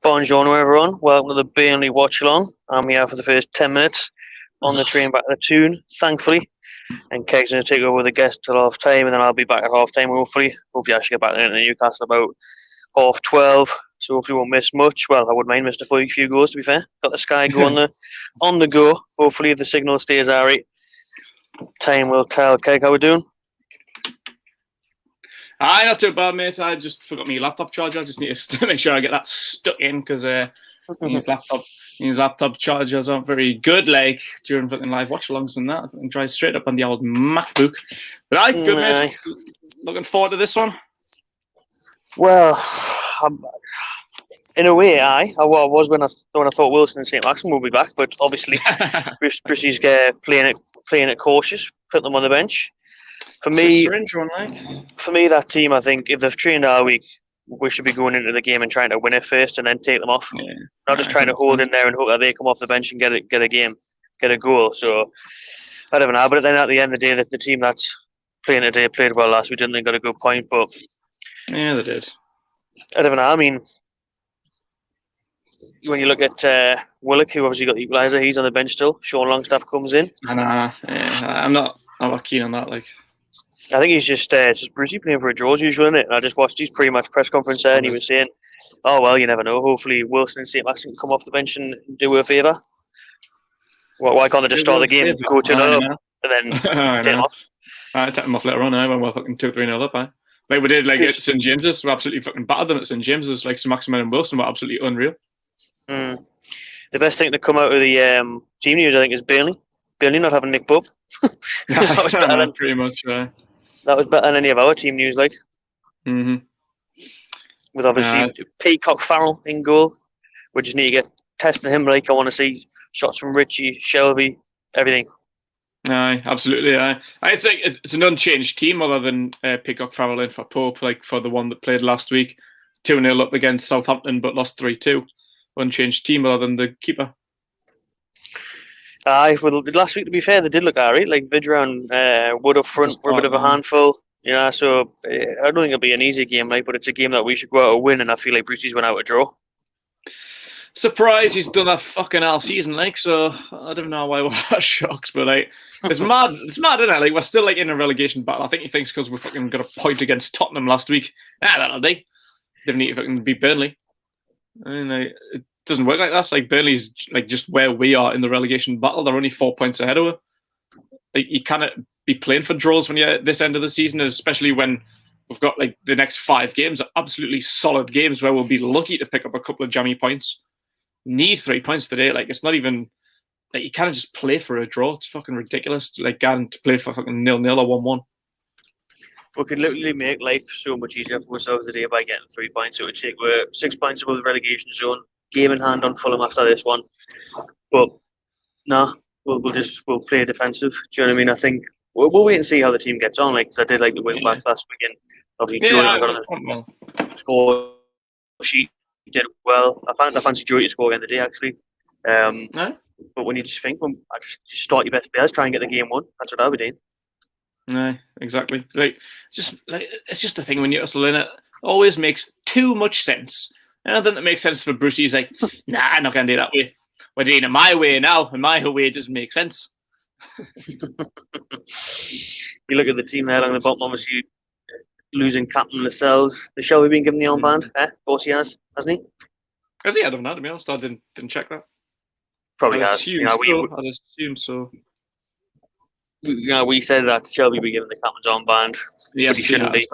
Bonjour everyone, welcome to the Burnley Watchalong. I'm here for the first 10 minutes on the train back to the tune, thankfully. And Keg's going to take over the guest till half time, and then I'll be back at half time, hopefully. Hopefully I should get back into Newcastle about 12:30, so hopefully won't miss much. Well, I wouldn't mind missing a few goals, to be fair. Got the Sky go on the go. Hopefully if the signal stays alright, time will tell. Keg, how we doing? Aye, not too bad, mate. I just forgot my laptop charger. I just need to make sure I get that stuck in because these laptop chargers aren't very good, like during fucking live watch-alongs and that. I can drive straight up on the old MacBook. But aye, good, mate. Looking forward to this one. Well, in a way, I was when I thought Wilson and Saint-Maximin would be back, but obviously Brissy's playing it cautious, put them on the bench. For me, that team, I think, if they've trained all week, we should be going into the game and trying to win it first and then take them off. Yeah. Not just trying to hold in there and hope that they come off the bench and get a goal. So, I don't know. But then at the end of the day, the team that's playing today played well last week, didn't they? Got a good point, but... Yeah, they did. I don't know. I mean, when you look at Willock, who obviously got the Equalizer, he's on the bench still. Sean Longstaff comes in. I'm not keen on that, like... I think he's just Brucey playing for a draws usually, isn't it? And I just watched his pre-match press conference there, and he was saying, "Oh well, you never know. Hopefully Wilson and Saint-Maximin come off the bench and do her a favour. Why can't they just start the game, go to another, and then take them off?" I take them off later on. When we're fucking 2-3-0 up. Like we did, like at St James's, we absolutely fucking battered them at St James's. Like Saint-Maximin and Wilson were absolutely unreal. The best thing to come out of the team news, I think, is Burnley. Burnley not having Nick Bubb. That was better than, pretty much. That was better than any of our team news, like. Mm-hmm. With obviously Peacock Farrell in goal. We just need to get testing him. Like I want to see shots from Richie, Shelby, everything. Aye, absolutely. It's like it's an unchanged team other than Peacock Farrell in for Pope, like for the one that played last week, 2-0 up against Southampton, but lost 3-2. Unchanged team other than the keeper. Aye, well, last week, to be fair, they did look alright. Like Vidra and Wood up front were a bit of a handful. Yeah, so I don't think it'll be an easy game, like, but it's a game that we should go out and win, and I feel like Brucey's went out a draw. Surprise, he's done a fucking all season, like, so I don't know why we're shocked, but like, it's mad, isn't it? Like, we're still like in a relegation battle. I think he thinks because we fucking got a point against Tottenham last week. That'll do. Didn't need to fucking beat Burnley. I mean, like, it doesn't work like that. Like Burnley's like just where we are in the relegation battle. They're only 4 points ahead of us. Like you cannot be playing for draws when you're at this end of the season, especially when we've got like the next 5 games are absolutely solid games where we'll be lucky to pick up a couple of jammy points. Need 3 points today. Like it's not even like you can't just play for a draw. It's fucking ridiculous. Like getting to play for fucking 0-0 or 1-1. We could literally make life so much easier for ourselves today by getting 3 points. It would take 6 points above the relegation zone. Game in hand on Fulham after this one, but no, we'll play defensive. Do you know what I mean? I think we'll wait and see how the team gets on. Like, cause I did like the wing backs last weekend. Obviously, Jordan got on the score sheet. He did well. I fancy Jordy to score again today, actually. But when you just think, just start your best players, try and get the game won. That's what I'll be doing. No, exactly. It's just the thing when you're hustling it always makes too much sense. Anything that makes sense for Brucey is like, nah, I'm not going to do it that way. We're doing it my way now, and my way doesn't make sense. You look at the team there along the bottom, obviously losing Captain Lascelles. Has Shelby been given the armband? Of course he has, hasn't he? Has he? I don't know, to be honest. I didn't check that. Probably has. I'd assume so. We said that Shelby be given the captain's armband. Yes, but he shouldn't be.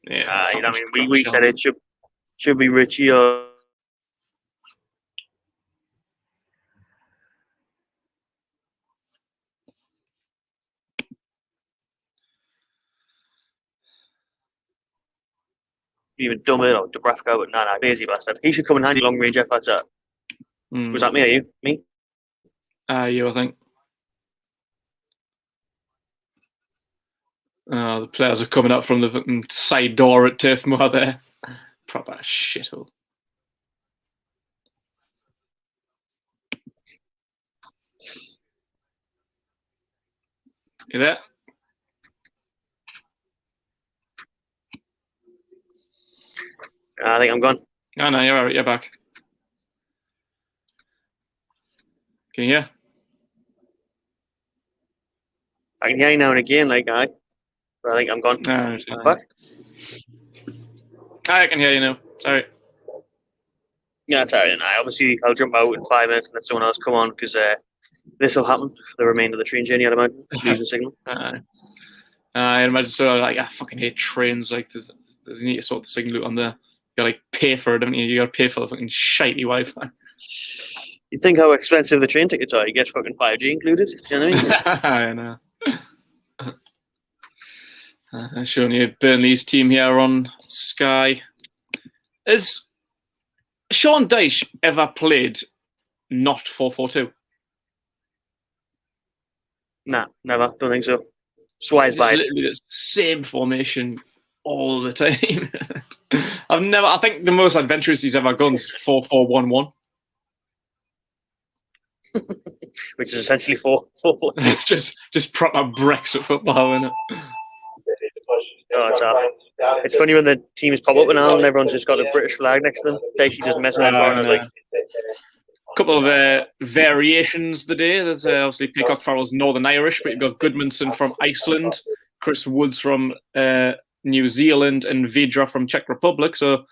Yeah, I mean, we said it should be Richie or... Even Dummett or Dubravka, but nah, lazy bastard. He should come in handy long range efforts. Was that me or you? Me? You, I think. The players are coming up from the side door at Turf Moor there. Proper shithole. You there? I think I'm gone. No, you're all right. You're back. Can you hear? I can hear you now and again, like I think I'm gone. No, I'm back. I can hear you now. Sorry. Yeah, it's alright. Obviously, I'll jump out in 5 minutes and let someone else come on because this will happen for the remainder of the train journey. I'd imagine losing signal. I imagine so. Like, I fucking hate trains. Like, there's you need to sort the signal out on there. You gotta like pay for it, don't you? You gotta pay for the fucking shitey Wi-Fi. You think how expensive the train tickets are? You get fucking 5G included. Do you know what I mean? I know. Showing you Burnley's team here on Sky. Has Sean Dyche ever played not 4-4-2? Nah, never. Don't think so. Swise by it. Literally the same formation all the time. I think the most adventurous he's ever gone is 4-4-1-1. Which is essentially 4-4-2. just proper Brexit football, isn't it? Oh, it's funny when the teams pop up and everyone's just got a British flag next to them. Dicey just messing around. Like a couple of variations the day. There's obviously Peacock Farrell's Northern Irish, but you've got Goodmanson from Iceland, Chris Woods from New Zealand, and Vidra from Czech Republic. So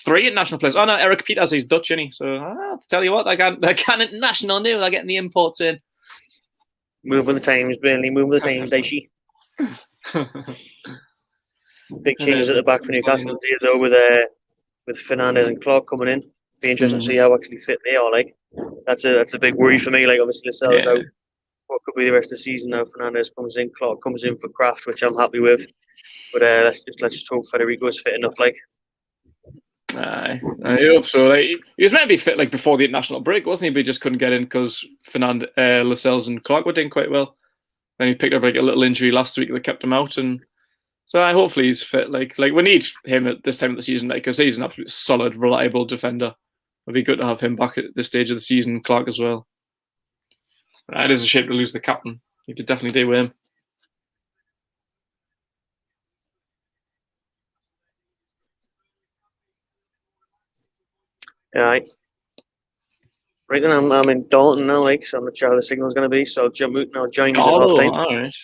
3 international players. Oh no, Eric Peters, he's Dutch, isn't he? So I'll tell you what, they're kind of international now. They're getting the imports in. Move with the times, Burnley. Move with the times, Dicey. Big changes at the back for Newcastle today, though, with Fernandez and Clark coming in. Be interesting to see how actually fit they are. Like that's a big worry for me. Like obviously Lascelles out. What could be the rest of the season now? Fernandez comes in, Clark comes in for Kraft, which I'm happy with. But let's just hope Federico's fit enough. Like. I hope so. Like, he was meant to be fit like before the international break, wasn't he? But he just couldn't get in because Lascelles and Clark were doing quite well. Then he picked up like a little injury last week that kept him out, and so hopefully he's fit. Like we need him at this time of the season, because he's an absolute solid, reliable defender. It'd be good to have him back at this stage of the season. Clark as well. It is a shame to lose the captain. You could definitely do with him. Right. Right then, I'm in Dalton now, like, so I'm not sure how the signal's going to be. So I'll jump out and I'll join you at half time. All right.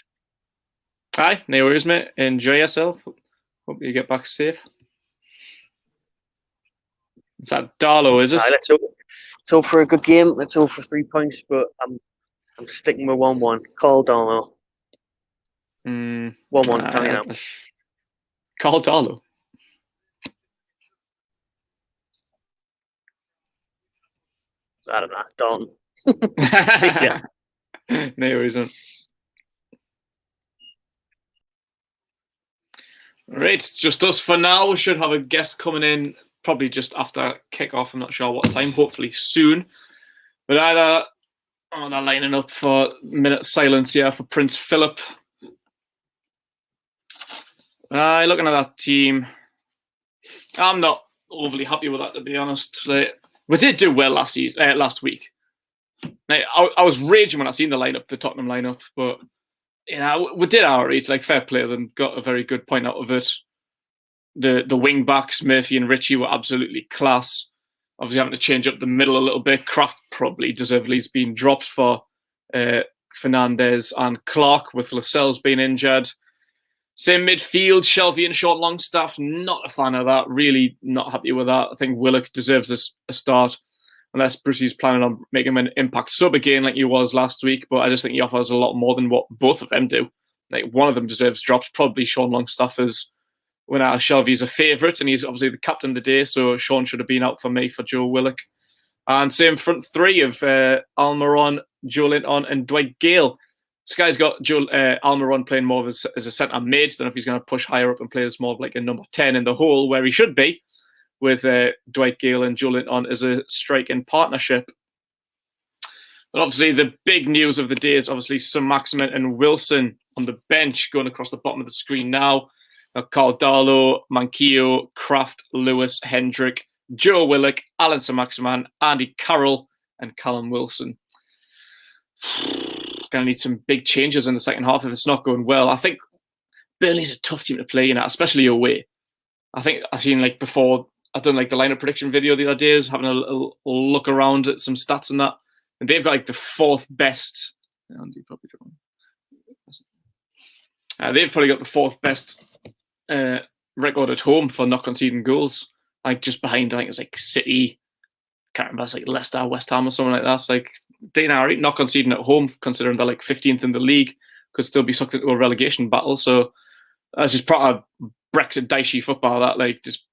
Aye, no worries, mate. Enjoy yourself. Hope you get back safe. Is that Darlow, is it? Aye, let's hope for a good game. Let's hope for 3 points, but I'm sticking with 1-1. Call Darlow. 1-1, tell me now. Call Darlow. I don't know, Dalton. Yeah. No reason. Right, it's just us for now. We should have a guest coming in probably just after kick-off. I'm not sure what time, hopefully soon. But either they're lining up for a minute silence here for Prince Philip. Looking at that team, I'm not overly happy with that, to be honest. Like, we did do well last week. Now, I was raging when I seen the lineup, the Tottenham lineup, but we did our right. Like, fair play, and got a very good point out of it. The wing backs, Murphy and Ritchie, were absolutely class. Obviously, having to change up the middle a little bit. Kraft probably deservedly has been dropped for Fernandez and Clark, with Lascelles being injured. Same midfield, Shelvey and Short Longstaff, not a fan of that. Really not happy with that. I think Willock deserves a start, unless Brucey's planning on making him an impact sub again like he was last week. But I just think he offers a lot more than what both of them do. Like, one of them deserves drops. Probably Sean Longstaff is, when Shelvey's a favourite, and he's obviously the captain of the day, so Sean should have been out for me for Joe Willock. And same front three of Almiron, Joe Linton and Dwight Gale. Sky's got Almiron playing more as a centre mid. Don't know if he's going to push higher up and play as more of like a number 10 in the hole, where he should be, with Dwight Gale and Joe Linton as a striking partnership. But obviously the big news of the day is obviously Saint-Maximin and Wilson on the bench, going across the bottom of the screen now. Carl Darlow, Manquillo, Kraft, Lewis, Hendrick, Joe Willock, Alan Saint-Maximin, Andy Carroll, and Callum Wilson. Going to need some big changes in the second half if it's not going well. I think Burnley's a tough team to play, especially away. I think I've seen, like, before, I've done like the lineup prediction video the other day, having a little look around at some stats and that. And they've got like the fourth best. They've probably got the fourth best record at home for not conceding goals. Like just behind, I think it's like City, can't remember, it's like Leicester, West Ham or something like that. So like Dinari not conceding at home, considering they're like 15th in the league, could still be sucked into a relegation battle. So that's just proper Brexit dicey football. That like just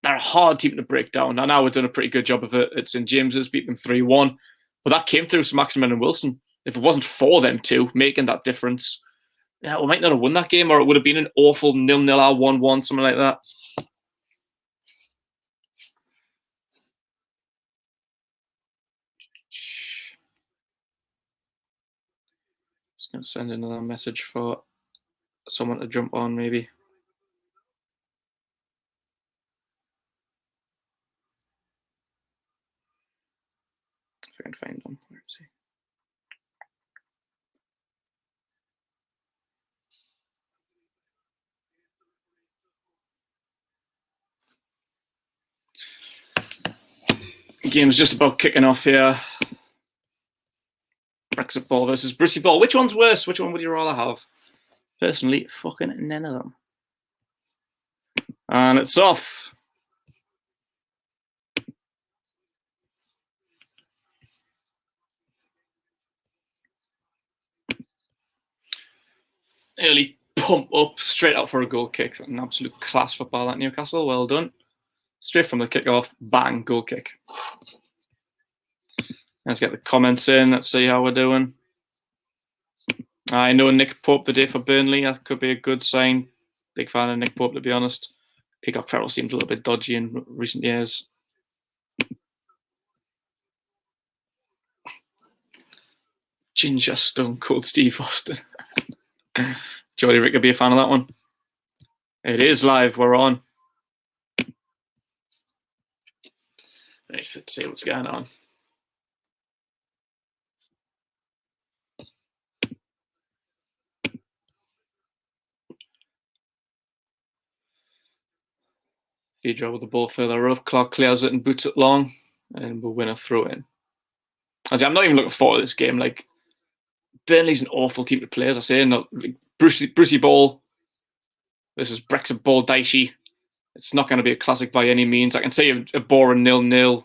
they're a hard team to break down. And now we're doing a pretty good job of it. It's St James's, beat them 3-1. But that came through Saint-Maximin and Wilson. If it wasn't for them two making that difference, yeah, we might not have won that game, or it would have been an awful 0-0 or 1-1, something like that. Just going to send another message for someone to jump on, maybe. If I can find them. Where is he? Game's just about kicking off here. Brexit ball versus Brissy ball. Which one's worse? Which one would you rather have? Personally, fucking none of them. And it's off. Early pump up, straight out for a goal kick. An absolute class football at Newcastle. Well done. Straight from the kickoff, bang, goal kick. Let's get the comments in. Let's see how we're doing. I know Nick Pope the day for Burnley. That could be a good sign. Big fan of Nick Pope, to be honest. Peacock Farrell seemed a little bit dodgy in recent years. Ginger Stone Cold Steve Austin. Geordie Rick would be a fan of that one. It is live. We're on. Nice. Let's see what's going on. Deidre with the ball further up. Clark clears it and boots it long, and we'll win a throw in. I'm not even looking forward to this game. Like, Burnley's an awful team to play, as I say. Not like Brucey ball. This is Brexit ball dicey. It's not going to be a classic by any means. I can say a boring 0-0,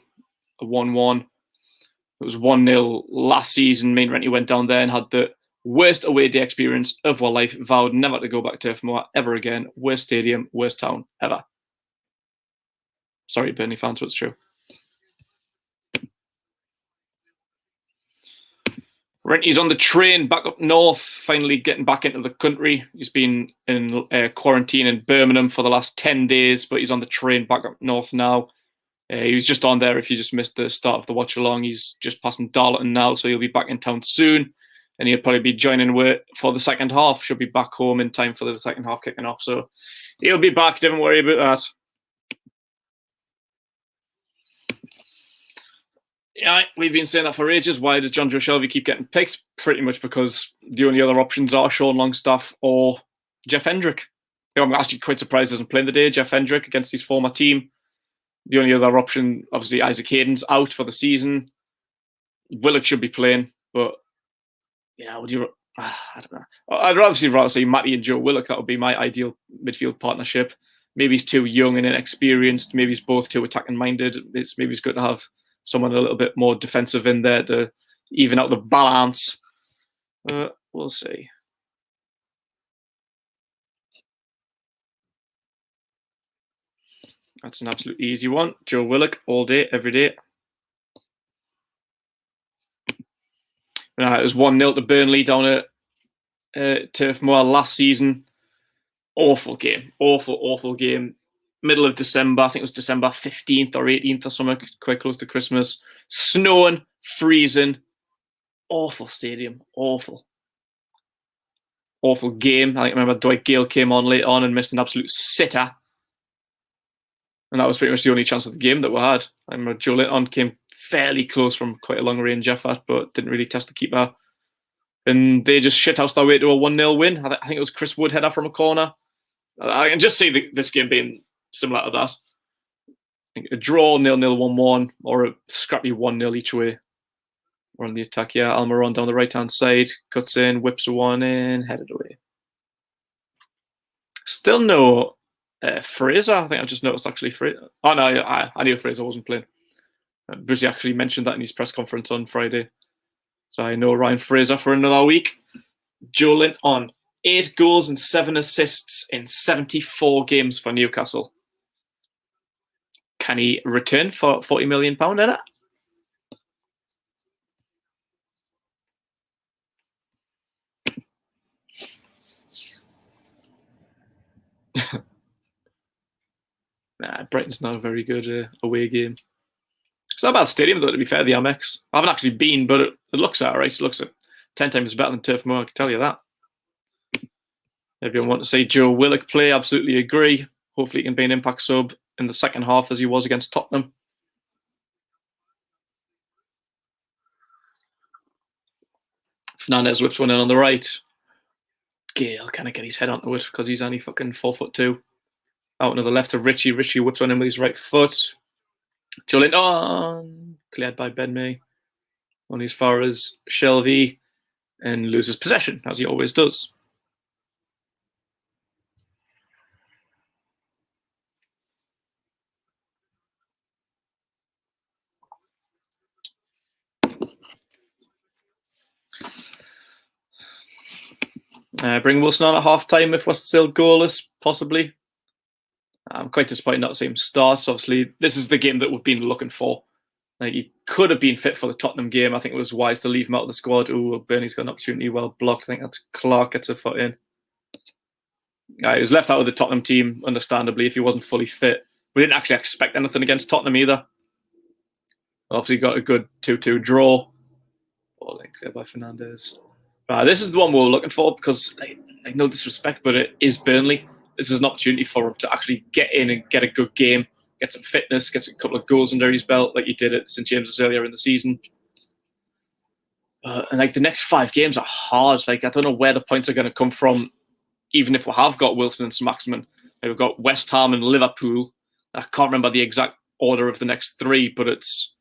a 1-1. It was 1-0 last season. Main Renty went down there and had the worst away day experience of our life. Vowed never to go back to Turf Moor ever again. Worst stadium, worst town ever. Sorry, Burnley fans, but it's true. Renty's on the train back up north, finally getting back into the country. He's been in quarantine in Birmingham for the last 10 days, but he's on the train back up north now. He was just on there if you just missed the start of the watch-along. He's just passing Darlington now, so he'll be back in town soon. And he'll probably be joining for the second half. Should be back home in time for the second half kicking off. So he'll be back, don't worry about that. Yeah, we've been saying that for ages. Why does John Joe Shelby keep getting picked? Pretty much because the only other options are Sean Longstaff or Jeff Hendrick. I'm actually quite surprised he doesn't play the day. Jeff Hendrick against his former team. The only other option, obviously, Isaac Hayden's out for the season. Willock should be playing, but yeah, would you? I don't know. I'd rather say Matty and Joe Willock. That would be my ideal midfield partnership. Maybe he's too young and inexperienced. Maybe he's both too attacking minded. Maybe it's good to have someone a little bit more defensive in there to even out the balance. We'll see. That's an absolute easy one. Joe Willock all day, every day. It was 1-0 to Burnley down at Turf Moor last season. Awful game. Awful game. Middle of December. I think it was December 15th or 18th or something, quite close to Christmas. Snowing, freezing. Awful stadium. Awful game. I remember Dwight Gale came on late on and missed an absolute sitter. And that was pretty much the only chance of the game that we had. I remember Joe Litton came fairly close from quite a long range effort, but didn't really test the keeper. And they just shithoused their way to a 1-0 win. I think it was Chris Wood header from a corner. I can just see this game being similar to that. I think a draw, 0-0, 1-1, or a scrappy 1-0 each way. We're on the attack, yeah. Almiron down the right-hand side. Cuts in, whips one in, headed away. Still no Fraser. I think I just noticed actually Fraser. Oh no, I knew Fraser wasn't playing. Brucey actually mentioned that in his press conference on Friday. So I know Ryan Fraser for another week. Joelin on 8 goals and 7 assists in 74 games for Newcastle. Can he return for £40 million in it? Nah, Brighton's not a very good away game. It's not a bad stadium, though, to be fair, the Amex. I haven't actually been, but it looks all right. It looks 10 times better than Turf Moor, I can tell you that. Everyone want to see Joe Willock play, absolutely agree. Hopefully he can be an impact sub in the second half as he was against Tottenham. Fernandez whips one in on the right. Gale can't get his head onto it because he's only fucking 4'2". Out on the left to Richie. Richie whips one in with his right foot. Joelinton, cleared by Ben May. Only as far as Shelby, and loses possession, as he always does. Bring Wilson on at half-time if we're still goalless, possibly. I'm quite disappointed not to see him start. Obviously, this is the game that we've been looking for. Like, he could have been fit for the Tottenham game. I think it was wise to leave him out of the squad. Ooh, Burnley's got an opportunity well blocked. I think that's Clark gets a foot in. He was left out of the Tottenham team, understandably, if he wasn't fully fit. We didn't actually expect anything against Tottenham either. Obviously, got a good 2-2 draw. Ball linked by Fernandez. This is the one we were looking for because, like, no disrespect, but it is Burnley. This is an opportunity for him to actually get in and get a good game, get some fitness, get a couple of goals under his belt like he did at St James's earlier in the season. And like the next 5 games are hard. Like, I don't know where the points are going to come from, even if we have got Wilson and Saint-Maximin. We've got West Ham and Liverpool. I can't remember the exact order of the next 3, but it's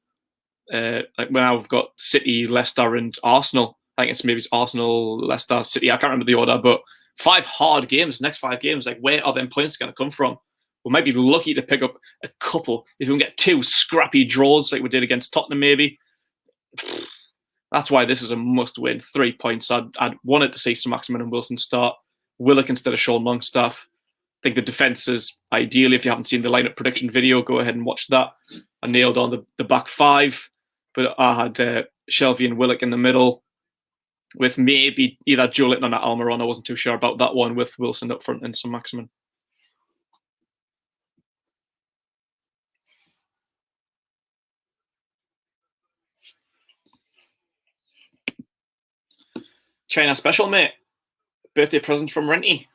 like now we've got City, Leicester, and Arsenal. I think it's Arsenal, Leicester, City. I can't remember the order, but 5 hard games, next 5 games. Like, where are them points going to come from? We might be lucky to pick up a couple. If we can get 2 scrappy draws like we did against Tottenham, maybe. That's why this is a must-win. 3 points. I'd wanted to see Saint-Maximin and Wilson start. Willock instead of Sean Longstaff. I think the defence is ideally, if you haven't seen the lineup prediction video, go ahead and watch that. I nailed on the back 5, but I had Shelby and Willock in the middle, with maybe either Joelinton or Almiron. I wasn't too sure about that one, with Wilson up front and Saint-Maximin. China special, mate. Birthday present from Renty.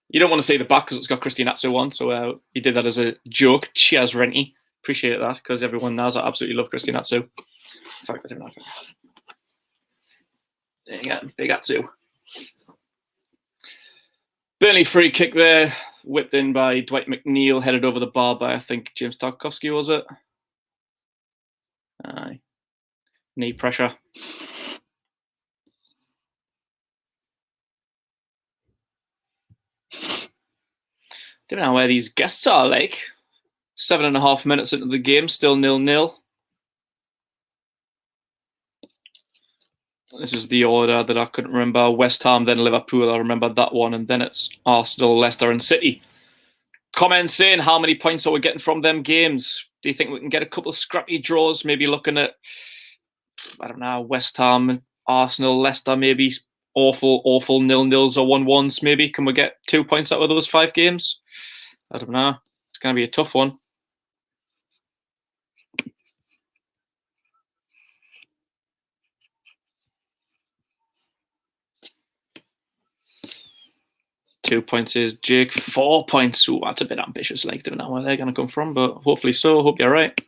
You don't want to say the back because it's got Christian Atsu on, so he did that as a joke. Cheers, Renty. Appreciate that, because everyone knows I absolutely love Christian Atsu. In fact, I don't know. There you go, big Atsu. Burnley free kick there, whipped in by Dwight McNeil, headed over the bar by, I think, James Tarkowski, was it? Aye. Knee pressure. Don't know where these guests are, like. 7.5 minutes into the game, still 0-0. This is the order that I couldn't remember. West Ham, then Liverpool. I remember that one. And then it's Arsenal, Leicester and City. Comments in, how many points are we getting from them games? Do you think we can get a couple of scrappy draws? Maybe looking at, I don't know, West Ham, Arsenal, Leicester, maybe awful 0-0s or 1-1s maybe. Can we get 2 points out of those 5 games? I don't know. It's going to be a tough one. Two points is Jake. 4 points. Ooh, that's a bit ambitious. Like, don't know where they're going to come from, but hopefully so. Hope you're right.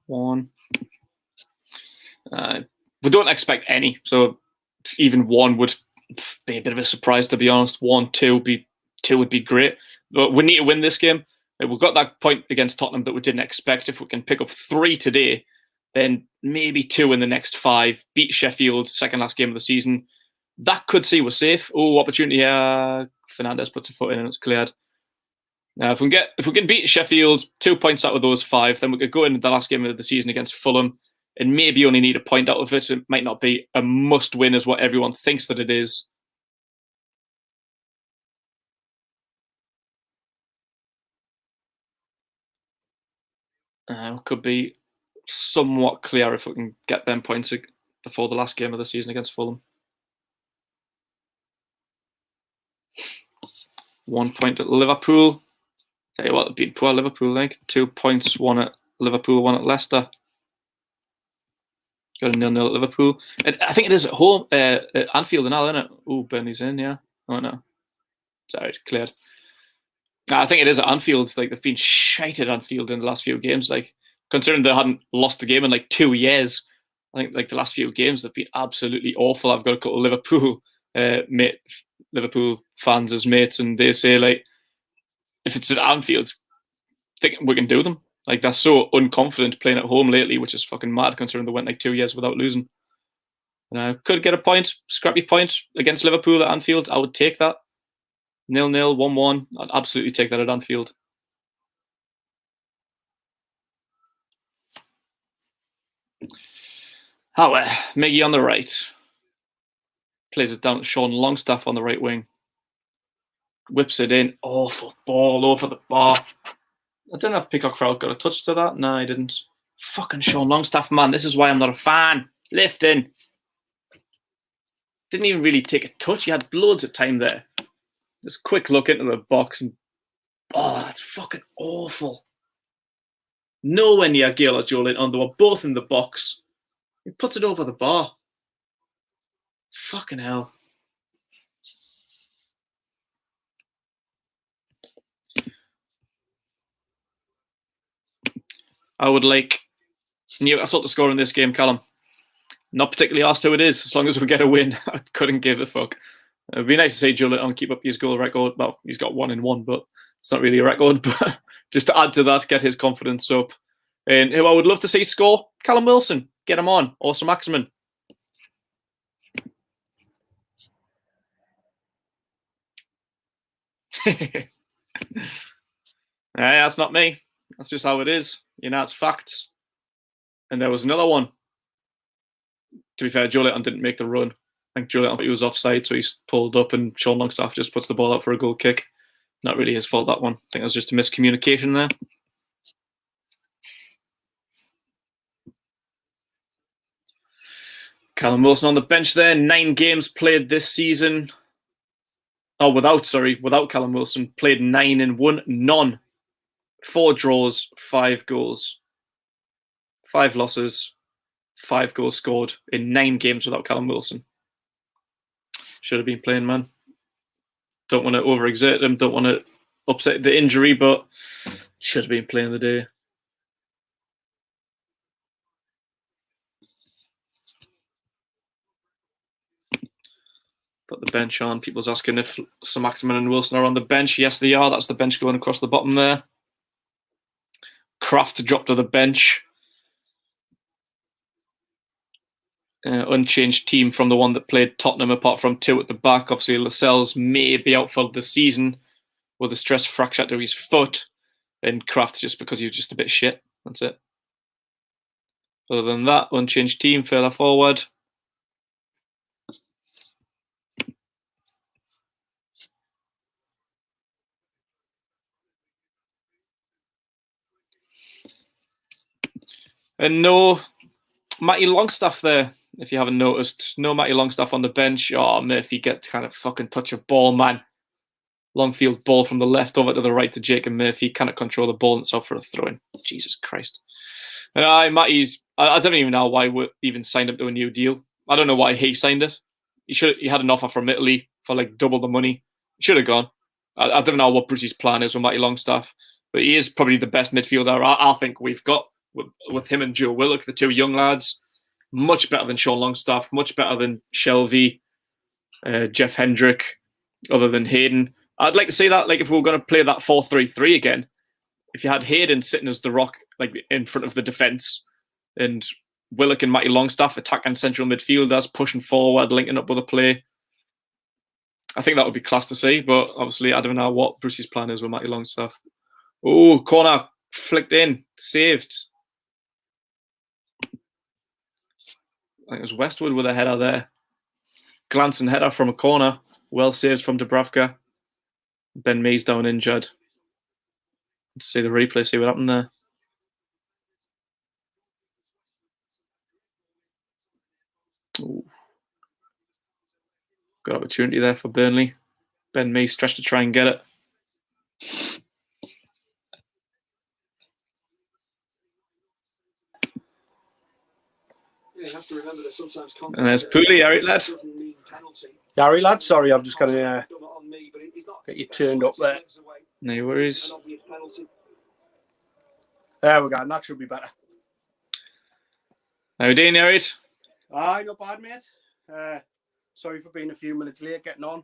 1. We don't expect any, so even 1 would be a bit of a surprise, to be honest. 1, 2 would be great. But we need to win this game. We've got that point against Tottenham that we didn't expect. If we can pick up 3 today, then maybe 2 in the next 5, beat Sheffield, second last game of the season. That could see we're safe. Oh, opportunity. Fernandez puts a foot in and it's cleared. Now, if we can beat Sheffield, 2 points out of those 5, then we could go into the last game of the season against Fulham and maybe only need a point out of it. It might not be a must-win as what everyone thinks that it is. Could be somewhat clear if we can get them points before the last game of the season against Fulham. 1 point at Liverpool. Tell you what, it'd be poor Liverpool, like 2 points, 1 at Liverpool, 1 at Leicester. Got a 0-0 at Liverpool. And I think it is at home, at Anfield and all, isn't it? Oh, Burnley's in, yeah. Oh, no. Sorry, it's cleared. I think it is at Anfield. Like, they've been shite at Anfield in the last few games. Like, considering they hadn't lost a game in like 2 years, I think like the last few games they've been absolutely awful. I've got a couple of Liverpool fans as mates, and they say like, if it's at Anfield, we can do them. Like, they're so unconfident playing at home lately, which is fucking mad considering they went like 2 years without losing. Could get a point, scrappy point against Liverpool at Anfield. I would take that. 0-0, 1-1. I'd absolutely take that at Anfield. However, Miggy on the right. Plays it down to Sean Longstaff on the right wing. Whips it in. Awful ball over the bar. I don't know if Peacock Farrell got a touch to that. No, he didn't. Fucking Sean Longstaff, man. This is why I'm not a fan. Lift in. Didn't even really take a touch. He had loads of time there. Just quick look into the box and that's fucking awful. Nowhere near Gale or Joelinton. They were both in the box. He puts it over the bar. Fucking hell. I would like Newcastle to score in this game, Callum. Not particularly asked who it is, as long as we get a win. I couldn't give a fuck. It'd be nice to see Joelinton keep up his goal record. Well, he's got 1 in 1, but it's not really a record. But just to add to that, get his confidence up. And who I would love to see score, Callum Wilson. Get him on. Or Saint-Maximin. That's not me. That's just how it is. You know, it's facts. And there was another one. To be fair, Joelinton didn't make the run. I think Joelinton thought he was offside, so he's pulled up and Sean Longstaff just puts the ball out for a goal kick. Not really his fault, that one. I think it was just a miscommunication there. Callum Wilson on the bench there. 9 games played this season. Oh, without Callum Wilson. Played 9 and won none. 4 draws, 5 goals. 5 losses, 5 goals scored in 9 games without Callum Wilson. Should have been playing, man. Don't want to overexert him. Don't want to upset the injury, but should have been playing the day. Put the bench on. People's asking if Saint-Maximin and Wilson are on the bench. Yes, they are. That's the bench going across the bottom there. Kraft dropped to the bench. Unchanged team from the one that played Tottenham, apart from 2 at the back. Obviously, Lascelles may be out for the season with a stress fracture to his foot, and Kraft just because he was just a bit shit. That's it. Other than that, unchanged team further forward. And no Matty Longstaff there. If you haven't noticed, no Matty Longstaff on the bench. Oh, Murphy gets kind of fucking touch a ball, man. Long field ball from the left over to the right to Jacob Murphy. Cannot control the ball and it's out for a throw-in. Jesus Christ. And Matty's, I don't even know why we even signed up to a new deal. I don't know why he signed it. He had an offer from Italy for like double the money. He should have gone. I don't know what Brucey's plan is with Matty Longstaff, but he is probably the best midfielder I think we've got with him and Joe Willock, the 2 young lads. Much better than Sean Longstaff, much better than Shelby, Jeff Hendrick, other than Hayden. I'd like to see that, like if we were going to play that 4-3-3 again, if you had Hayden sitting as the rock, like in front of the defence, and Willock and Matty Longstaff attacking central midfielders, pushing forward, linking up with a play. I think that would be class to see, but obviously I don't know what Bruce's plan is with Matty Longstaff. Oh, corner flicked in, saved. I think it was Westwood with a header there. Glancing header from a corner, well saved from Dubravka. Ben Mee's down injured. Let's see the replay, see what happened there. Ooh. Good opportunity there for Burnley. Ben Mee stretched to try and get it. And there's Pooley, Eric lad. Yeah, Harry lad, sorry, I'm just going to get you turned up there. No worries. There we go, that should be better. How you doing, Eric? Aye, not bad, mate. Sorry for being a few minutes late getting on.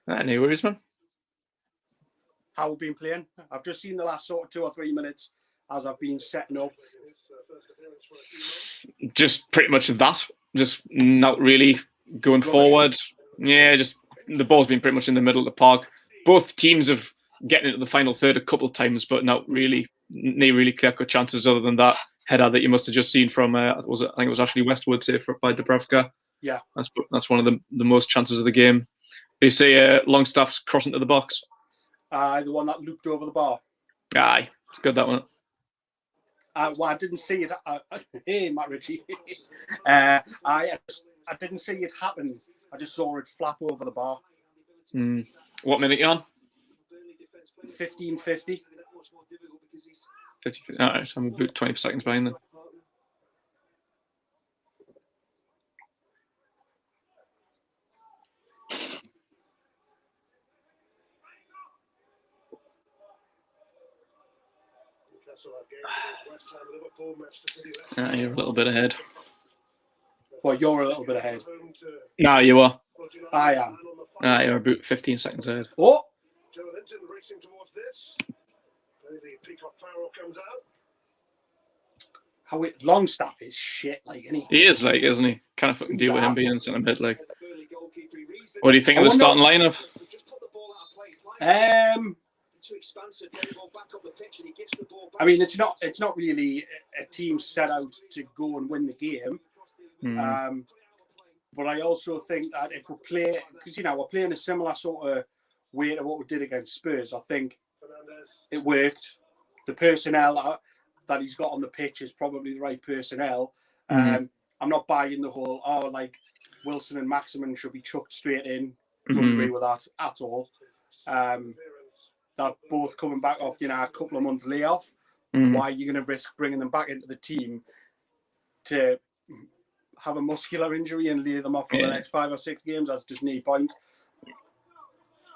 No worries, man. How we've been playing. I've just seen the last sort of 2 or 3 minutes as I've been setting up. Just pretty much that. Just not really going forward. Yeah, just the ball's been pretty much in the middle of the park. Both teams have getting into the final third a couple of times, but not really, no really clear-cut chances other than that header that you must have just seen from, I think it was actually Westwood saved by Dubravka. Yeah. That's one of the most chances of the game. They say Longstaff's crossing to the box. The one that looped over the bar. Aye, it's good, that one. Well, I didn't see it. Hey, Matt Ritchie. I didn't see it happen. I just saw it flap over the bar. What minute are you on? 15:50. 50. All right, I'm about 20 seconds behind then. You're a little bit ahead. Well, you're a little bit ahead. No, you are. I am. You're about 15 seconds ahead. Oh! How Longstaff is shit, like, isn't he? He is, like, isn't he? Kind of fucking deal with him being centre mid, like. What do you think I of the starting lineup? I mean, it's not really a team set out to go and win the game. But I also think that if we play, because we're playing a similar sort of way to what we did against Spurs, I think it worked. The personnel that he's got on the pitch is probably the right personnel. I'm not buying the whole like Wilson and Maximin should be chucked straight in. Don't agree with that at all. They're both coming back off, a couple of months layoff. Why are you going to risk bringing them back into the team to have a muscular injury and lay them off for the next 5 or 6 games? That's just no point.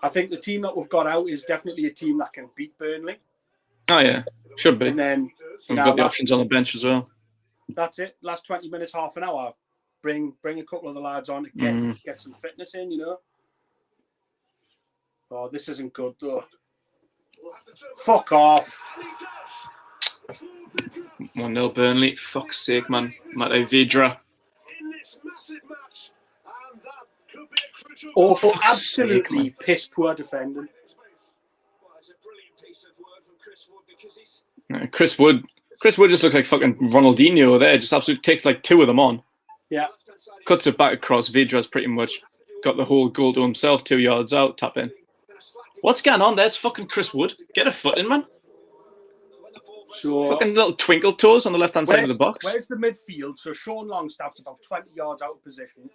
I think the team that we've got out is definitely a team that can beat Burnley. Oh, yeah. Should be. And then we've got the options on the bench as well. That's it. Last 20 minutes, half an hour. Bring a couple of the lads on to get some fitness in, Oh, this isn't good, though. Fuck off. 1-0 Burnley. Fuck's sake, man. Matej Vydra. Awful, absolutely piss poor defending. Chris Wood just looks like fucking Ronaldinho there. Just absolutely takes like 2 of them on. Yeah. Cuts it back across. Vydra's pretty much got the whole goal to himself, 2 yards out, tap in. What's going on there? It's fucking Chris Wood. Get a foot in, man. So, fucking little twinkle toes on the left-hand side of the box. Where's the midfield? So Sean Longstaff's about 20 yards out of position.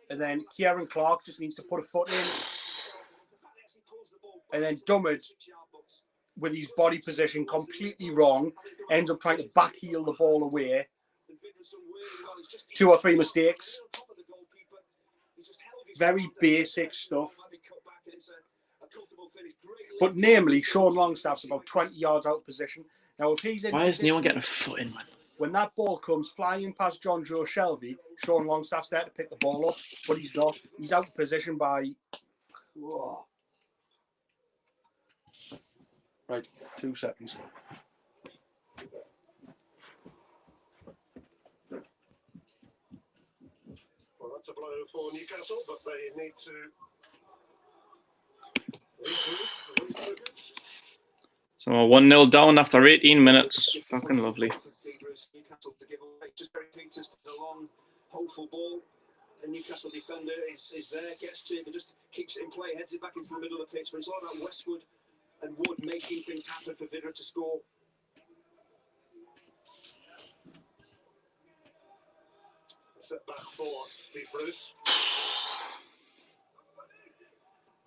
And then Kieran Clark just needs to put a foot in. And then Dummett, with his body position completely wrong, ends up trying to backheel the ball away. 2 or 3 mistakes. Very basic stuff. But namely, Sean Longstaff's about 20 yards out of position. Now, if he's in, why isn't anyone getting a foot in, man? When that ball comes flying past John Joe Shelby, Sean Longstaff's there to pick the ball up, but he's not. He's out of position by... Whoa. Right, 2 seconds. for Newcastle, but they need to regroup. So 1-0 down after 18 minutes. Fucking lovely. Newcastle to give away. Just very Peters the long, hopeful ball. The Newcastle defender is there, gets to it, but just keeps it in play, heads it back into the middle of the pitch. But it's all about Westwood and Wood making things happen for Vidra to score. Set back for Steve Bruce.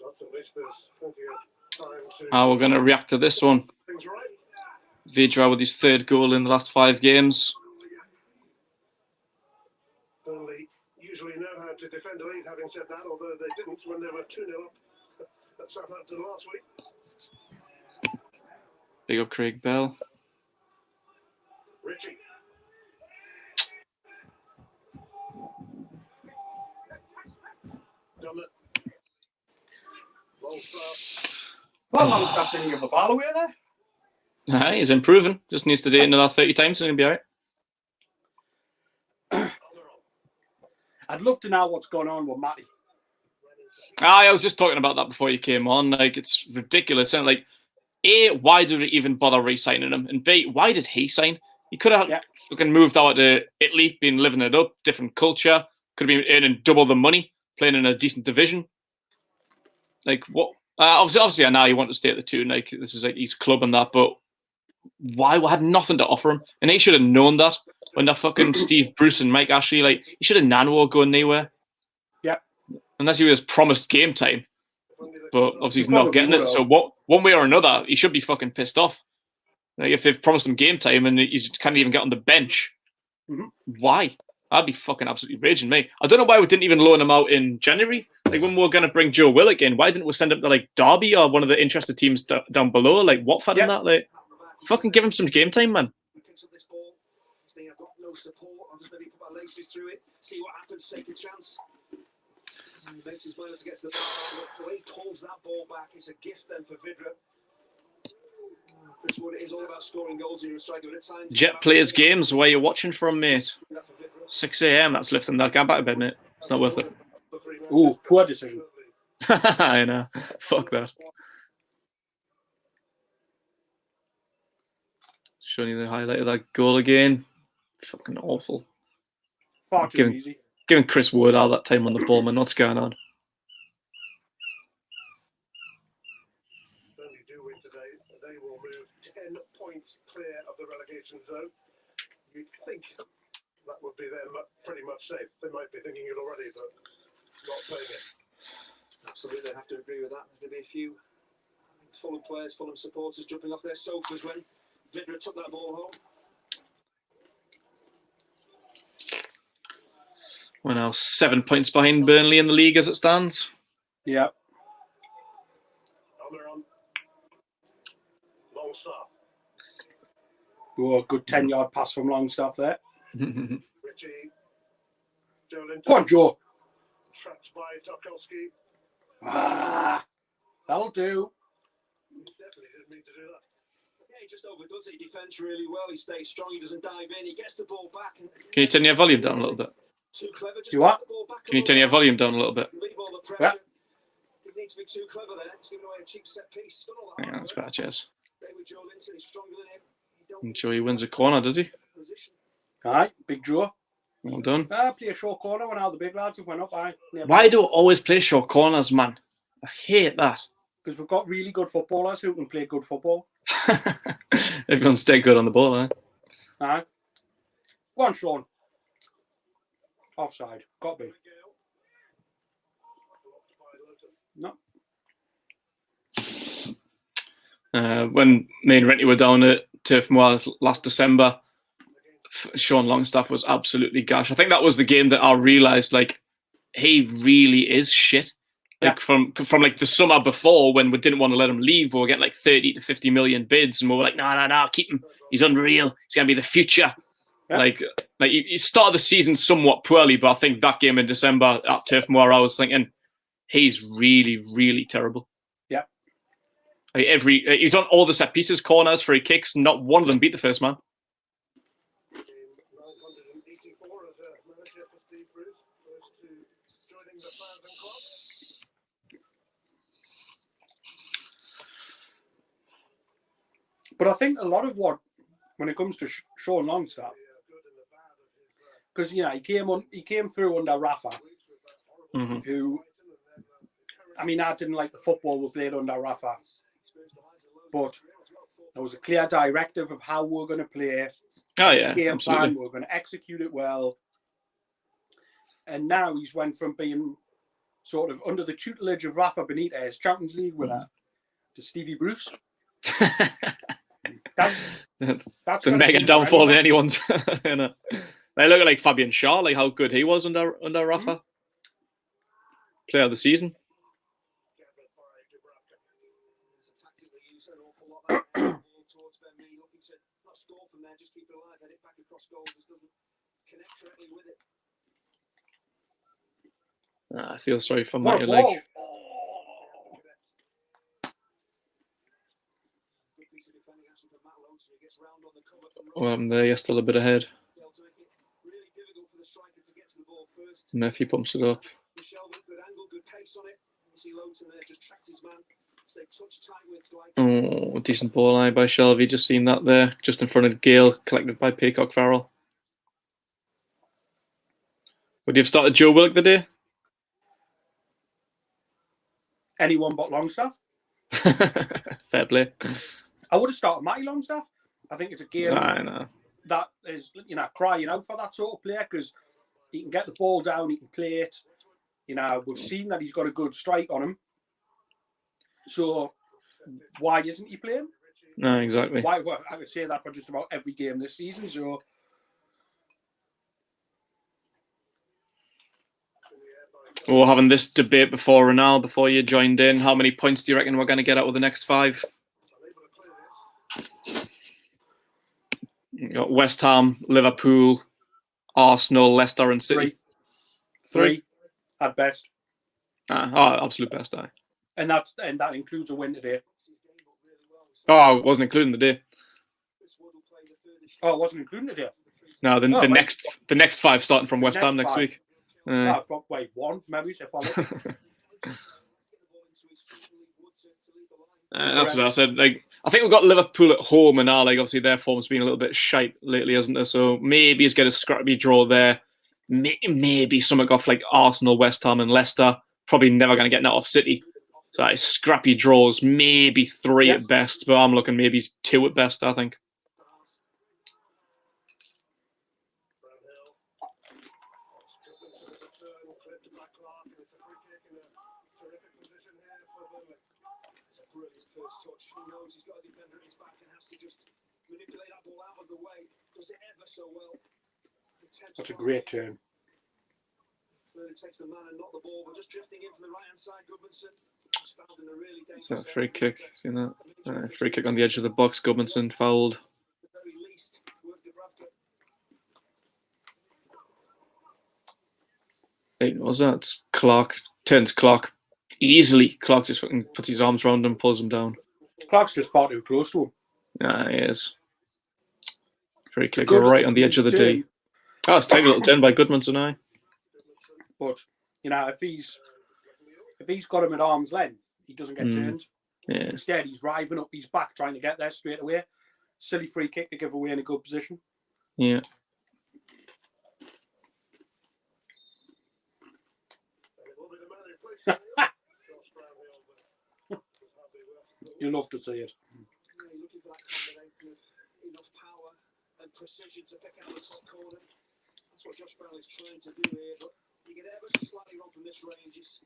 Not at least there's plenty of time to. How we're going to react to this one. Things right. Vidra with his 3rd goal in the last 5 games. Burnley usually know how to defend a lead, having said that, although they didn't when they were 2-0 up at Southampton last week. Big up Craig Bell. Richie. Done it. Longstaff. Well, Longstaff didn't give the ball away there. He's improving. Just needs to do it another 30 times and he'll be all right. I'd love to know what's going on with Matty. I was just talking about that before you came on. Like, it's ridiculous. And like, A, why did we even bother re-signing him? And B, why did he sign? He could have fucking moved out to Italy, been living it up, different culture, could have been earning double the money, playing in a decent division. Like, what? Obviously, I know you want to stay at the 2, like, this is like his club and that, but why? We had nothing to offer him. And he should have known that when the fucking Steve Bruce and Mike Ashley, like, he should have known we were going anywhere. Yeah. Unless he was promised game time. But obviously he's not getting it. So one way or another, he should be fucking pissed off. Like, if they've promised him game time and he can't even get on the bench, why? I'd be fucking absolutely raging, me. I don't know why we didn't even loan him out in January. Like, when we were going to bring Joe Willock in, why didn't we send him to, like, Derby or one of the interested teams down below, like Watford and that? Like, fucking give him some game time, man. He picks up this ball. I've got no support. I'll just maybe put my laces through it, see what happens, take a chance. And he makes his mind to get to the ball. The way he pulls that ball back, it's a gift then for Vidra. This one is all about scoring goals in your striker at times. Jet plays games. Where you watching from, mate? 6 a.m. That's lifting that guy back to bed, mate. It's not worth it. Ooh, poor decision. I know. Fuck that. Showing you the highlight of that goal again. Fucking awful. Far too easy. Giving Chris Wood all that time on the ball, man. What's going on? Burnley do win today. They will move 10 points clear of the relegation zone. You'd think that would be them pretty much safe. They might be thinking it already, but not saying it. Absolutely, I have to agree with that. There'll be a few Fulham players, Fulham supporters jumping off their sofas when Vidra took that ball home. We're now 7 points behind Burnley in the league as it stands. Yeah. Longstaff. Oh, good 10-yard pass from Longstaff there. Richie. Joe Linton. Come on, Joe. Trapped by Tarkowski. Ah, that'll do. Definitely didn't mean to do that. Yeah, he just overdoes it. He defends really well. He stays strong. He doesn't dive in. He gets the ball back. Can you turn your volume down a little bit? Too clever. Just You what? the ball back. Can you turn your volume down a little bit? Leave all the Yeah. pressure. He needs to be too clever there. He's giving away a cheap set piece. Done all that Yeah, hard that's work. better, cheers. Play with Joe Linton. He's stronger than him. He don't And Joey wins a corner, does he? position. All right, big Joe. Well done. Play a short corner when all the big lads have went up. Why do we always play short corners, man? I hate that. Because we've got really good footballers who can play good football. Everyone's dead good on the ball, eh? All right. Go on, Sean. Offside. Got to be. No. When me and Renty were down at Turf Moor last December, Sean Longstaff was absolutely gash. I think that was the game that I realised, like, he really is shit. Like, from like the summer before, when we didn't want to let him leave, we were getting like 30 to 50 million bids, and we were like, no, keep him. He's unreal. He's going to be the future. Yeah. Like he started the season somewhat poorly, but I think that game in December at Turf Moor, I was thinking, he's really, really terrible. Yeah. Like he's on all the set pieces, corners, free kicks. Not one of them beat the first man. 984 as a manager for Steve Bruce. First to But I think a lot of when it comes to Sean Longstaff, because he came through under Rafa, who, I mean, I didn't like the football we played under Rafa, but there was a clear directive of how we're going to play. Oh yeah, game absolutely. plan, we're going to execute it well. And now he's went from being sort of under the tutelage of Rafa Benitez, Champions League winner, to Stevie Bruce. That's a mega downfall in anyone's. You know. They look like Fabian Shaw, like how good he was under Rafa. Player of the season. I feel sorry for Matty Leg. Well, they're still a bit ahead. Murphy pumps it up. Oh, decent ball eye by Shelby. Just seen that there, just in front of Gale, collected by Peacock Farrell. Would you have started Joe Willock the day? Anyone but Longstaff. Fair play. I would have started Matty Longstaff. I think it's a game that is, crying out for that sort of player because he can get the ball down, he can play it. We've seen that he's got a good strike on him. So why isn't he playing? No, exactly. Well, I could say that for just about every game this season. So we were having this debate before you joined in. How many points do you reckon we're going to get out of the next 5? You got West Ham, Liverpool, Arsenal, Leicester, and City. Three at best. Absolute best, aye. And that includes a win today. Oh, it wasn't including the day. Oh, it wasn't including the day. No, the next 5 starting from West Ham next week. Wait, one maybe if I look. That's what I said. Like, I think we've got Liverpool at home, and now, like, obviously their form's been a little bit shite lately, hasn't it? So maybe he's get a scrappy draw there. Maybe something off like Arsenal, West Ham, and Leicester. Probably never going to get that off City. So scrappy draws, maybe 3 at best, but I'm looking maybe 2 at best, I think. That's a great turn. Is that a free kick? Seen that? Free kick on the edge of the box. Gudmundsson fouled. Hey, what was that? Clark turns Clark easily. Clark just fucking puts his arms around him, pulls him down. Clark's just far too close to him. Yeah, he is. Free kick right on the edge of the D. Oh, it's taken a little turn by Gudmundsson, aye. But if he's got him at arm's length, he doesn't get turned. Yeah. Instead, he's driving up his back, trying to get there straight away. Silly free kick to give away in a good position. Yeah. You love to see it. Enough power and precision to pick out the top corner. That's what Josh Brown is trying to do here, but you get ever so slightly wrong from this range. He's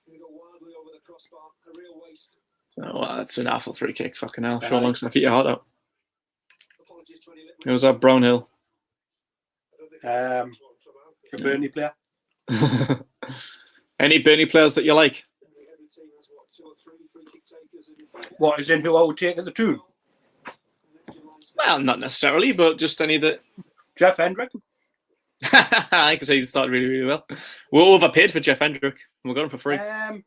going to go wildly over the crossbar. A real waste. That's an awful free kick. Fucking hell. Sean Longstaff, eat your heart out. It was that Brownhill. A Burnley player. Any Burnley players that you like? What, is in who I would take at the 2? Well, not necessarily, but just any that... Jeff Hendrick. I can say he started really, really well. We're overpaid for Jeff Hendrick. We got him for free. To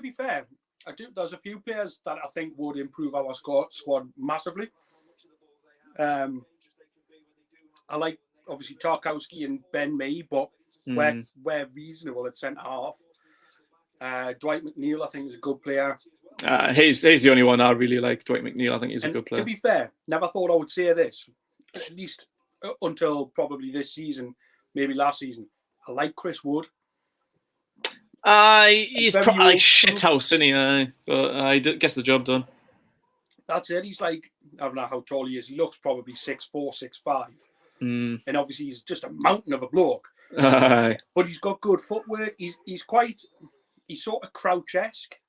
be fair, there's a few players that I think would improve our squad massively. I like, obviously, Tarkowski and Ben Mee, but we're reasonable at centre-half. Dwight McNeil, I think, is a good player. He's the only one I really like, Dwight McNeil. I think he's a good player. To be fair, never thought I would say this, at least until probably this season, maybe last season. I like Chris Wood. He's probably like shithouse, isn't he? But he gets the job done. That's it. He's like, I don't know how tall he is. He looks probably 6'4", 6'5". And obviously he's just a mountain of a bloke. But he's got good footwork. He's sort of Crouch-esque.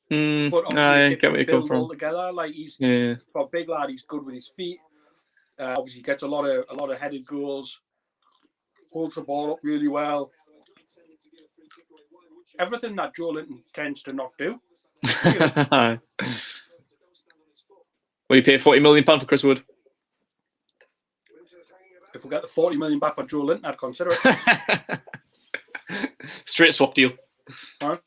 But obviously get where you come from. Altogether. Like he's for a big lad, he's good with his feet. Obviously gets a lot of headed goals. Holds the ball up really well. Everything that Joe Linton tends to not do. Will you pay £40 million for Chris Wood? If we get the $40 million back for Joe Linton, I'd consider it. Straight swap deal. All right.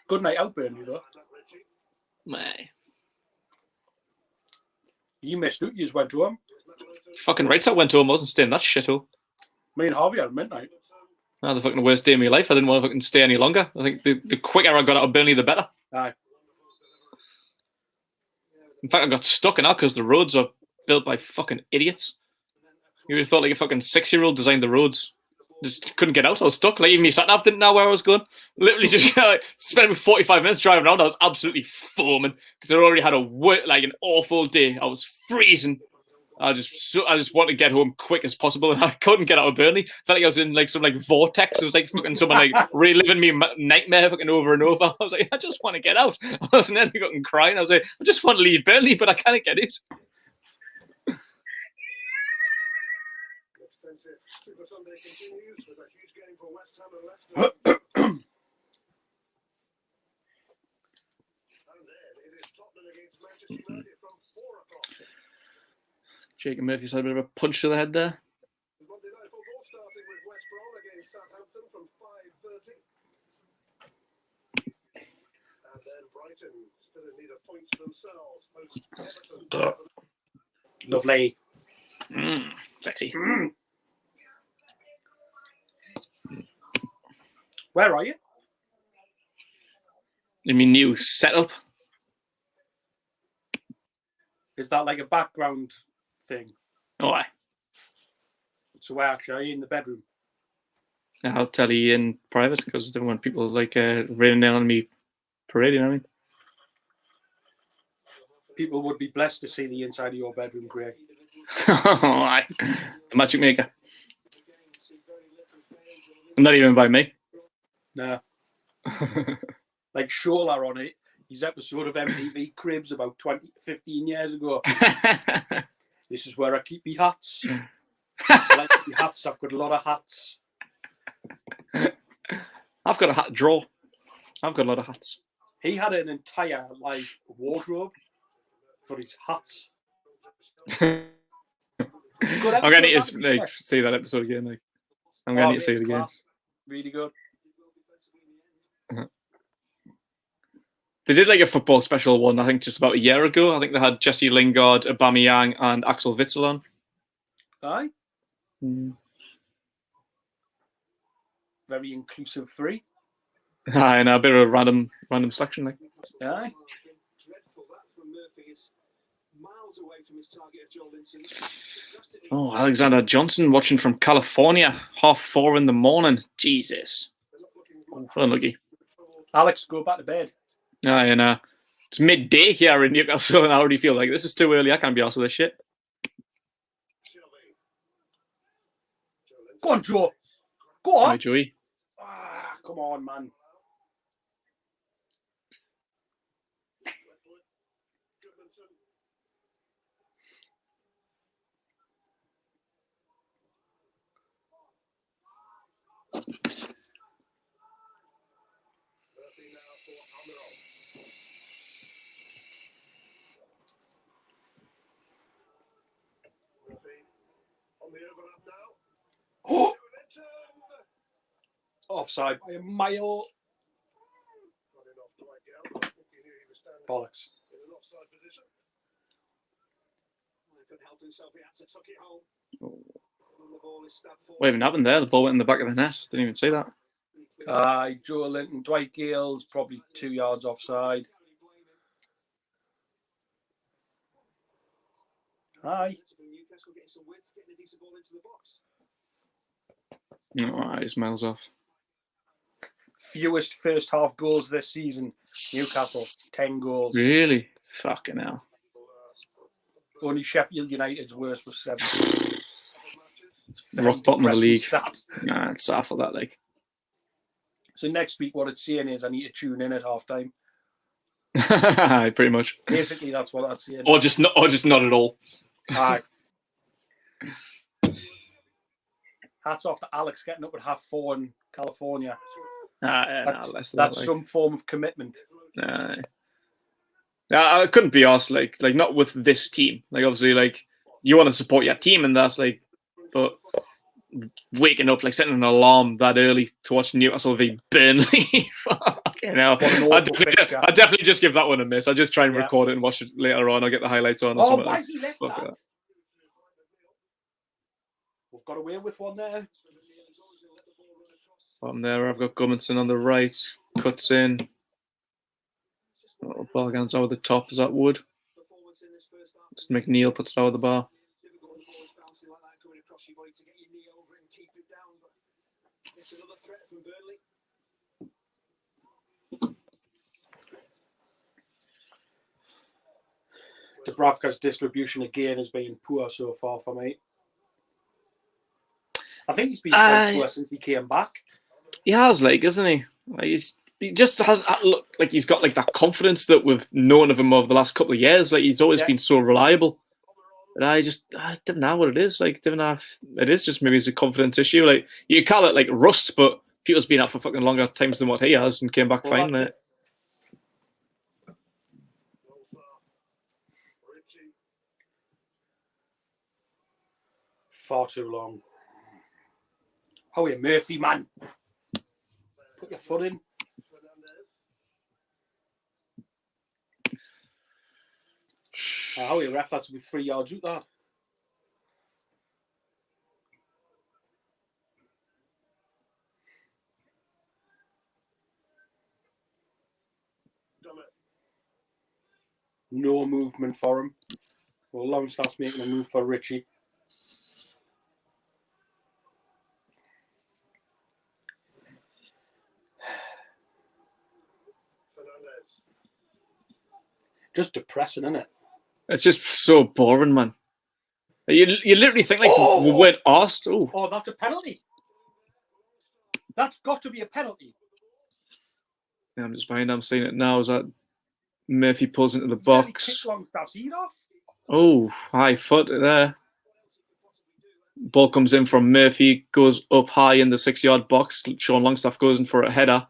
Good night out, Burnley, though. Mate. You missed it. You just went to him. Fucking right, I went to him. I wasn't staying in that shithole. Me and Harvey had a midnight. The fucking worst day of my life. I didn't want to fucking stay any longer. I think the quicker I got out of Burnley, the better. Aye. In fact, I got stuck in that because the roads are built by fucking idiots. You would have thought like a fucking 6-year-old designed the roads. Just couldn't get out. I was stuck. Like even me sat nav didn't know where I was going. Literally just spent 45 minutes driving around. I was absolutely foaming because I already had an awful day. I was freezing. I just wanted to get home quick as possible, and I couldn't get out of Burnley. Felt like I was in like some like vortex. It was like fucking someone like reliving me nightmare fucking over and over. I was like, I just want to get out. I was nearly fucking crying. I was like, I just want to leave Burnley, but I can't get it. Super Sunday continues with a huge game for West Ham and Leicester. And then it is Tottenham against Manchester United from 4 o'clock. Jacob Murphy's had a bit of a punch to the head there. Monday Night Football starting with West Brom against Southampton from 5:30. And then Brighton still in need of points themselves. Post Everton. Lovely. Sexy. Where are you? In my new setup. Is that like a background thing? Oh, aye. So where actually are you in the bedroom? I'll tell you in private because I don't want people like raining down on me parade, you know what I mean? People would be blessed to see the inside of your bedroom, Greg. Aye. The magic maker. Not even by me. No. Like Shola on it. His episode of MTV Cribs about 15 years ago. This is where I keep my hats. I like my hats. I've got a lot of hats. I've got a hat drawer. I've got a lot of hats. He had an entire like wardrobe for his hats. I'm going to need to see that episode again. Like, I'm going to need to see it again. Class. Really good. They did like a football special one, I think, just about a year ago. I think they had Jesse Lingard, Aubameyang, and Axel Witsel on. Aye. Very inclusive 3. Aye, and a bit of a random selection. Like. Aye. Oh, Alexander Johnson watching from California, 4:30 in the morning. Jesus. Unlucky. Alex, go back to bed. Aye, and it's midday here in Newcastle, and I already feel like this is too early. I can't be arsed with this shit. Go on, Joe. Go on. Hi, Joey. Come on, man. Oh! Offside by a mile. Bollocks. Couldn't help himself, he had to tuck it home. What even happened there? The ball went in the back of the net. Didn't even see that. Joe Linton, Dwight Gale's probably 2 yards offside. Aye. No, he's miles off. Fewest first half goals this season. Newcastle, 10 goals. Really? Fucking hell. Only Sheffield United's worst was 7. Rock bottom of the league. Stat. Nah, it's awful that, like. So next week, what it's saying is I need to tune in at half time. Pretty much. Basically, that's what that's saying. Or just not at all. Aye. Hats off to Alex getting up at 4:30 in California. That's That's some form of commitment. I couldn't be asked, like not with this team. Like, obviously, like, you want to support your team, and that's like, but waking up, like, setting an alarm that early to watch Newcastle v Burnley. Fucking hell. I definitely just give that one a miss. I just try and record it and watch it later on. I'll get the highlights on. Oh, why has he left that? We've got away with one there. Bottom there, I've got Gummonson on the right. Cuts in. Ball goes over the top. Is that Wood? Just McNeil puts it over the bar. Dubravka's distribution again has been poor so far for me. I think he's been quite poor since he came back. He has, like, isn't he? Like, he just has look like he's got like that confidence that we've known of him over the last couple of years. Like, he's always been so reliable. But I don't know what it is. Like, don't know if it is just maybe it's a confidence issue. Like, you call it like rust, but Peter's been out for fucking longer times than what he has and came back fine, mate. Far too long. How are you, Murphy, man? Put your foot in. How are you, ref? That's with 3 yards out that. No movement for him. Well, Longstaff's making a move for Richie. Just depressing, isn't it? It's just so boring, man. You literally think like we weren't asked. Oh, that's a penalty. That's got to be a penalty. Yeah, I'm just behind. I'm seeing it now. Is that Murphy pulls into the box? Longstaff's heat off. Oh, high foot there. Ball comes in from Murphy, goes up high in the 6-yard box. Sean Longstaff goes in for a header.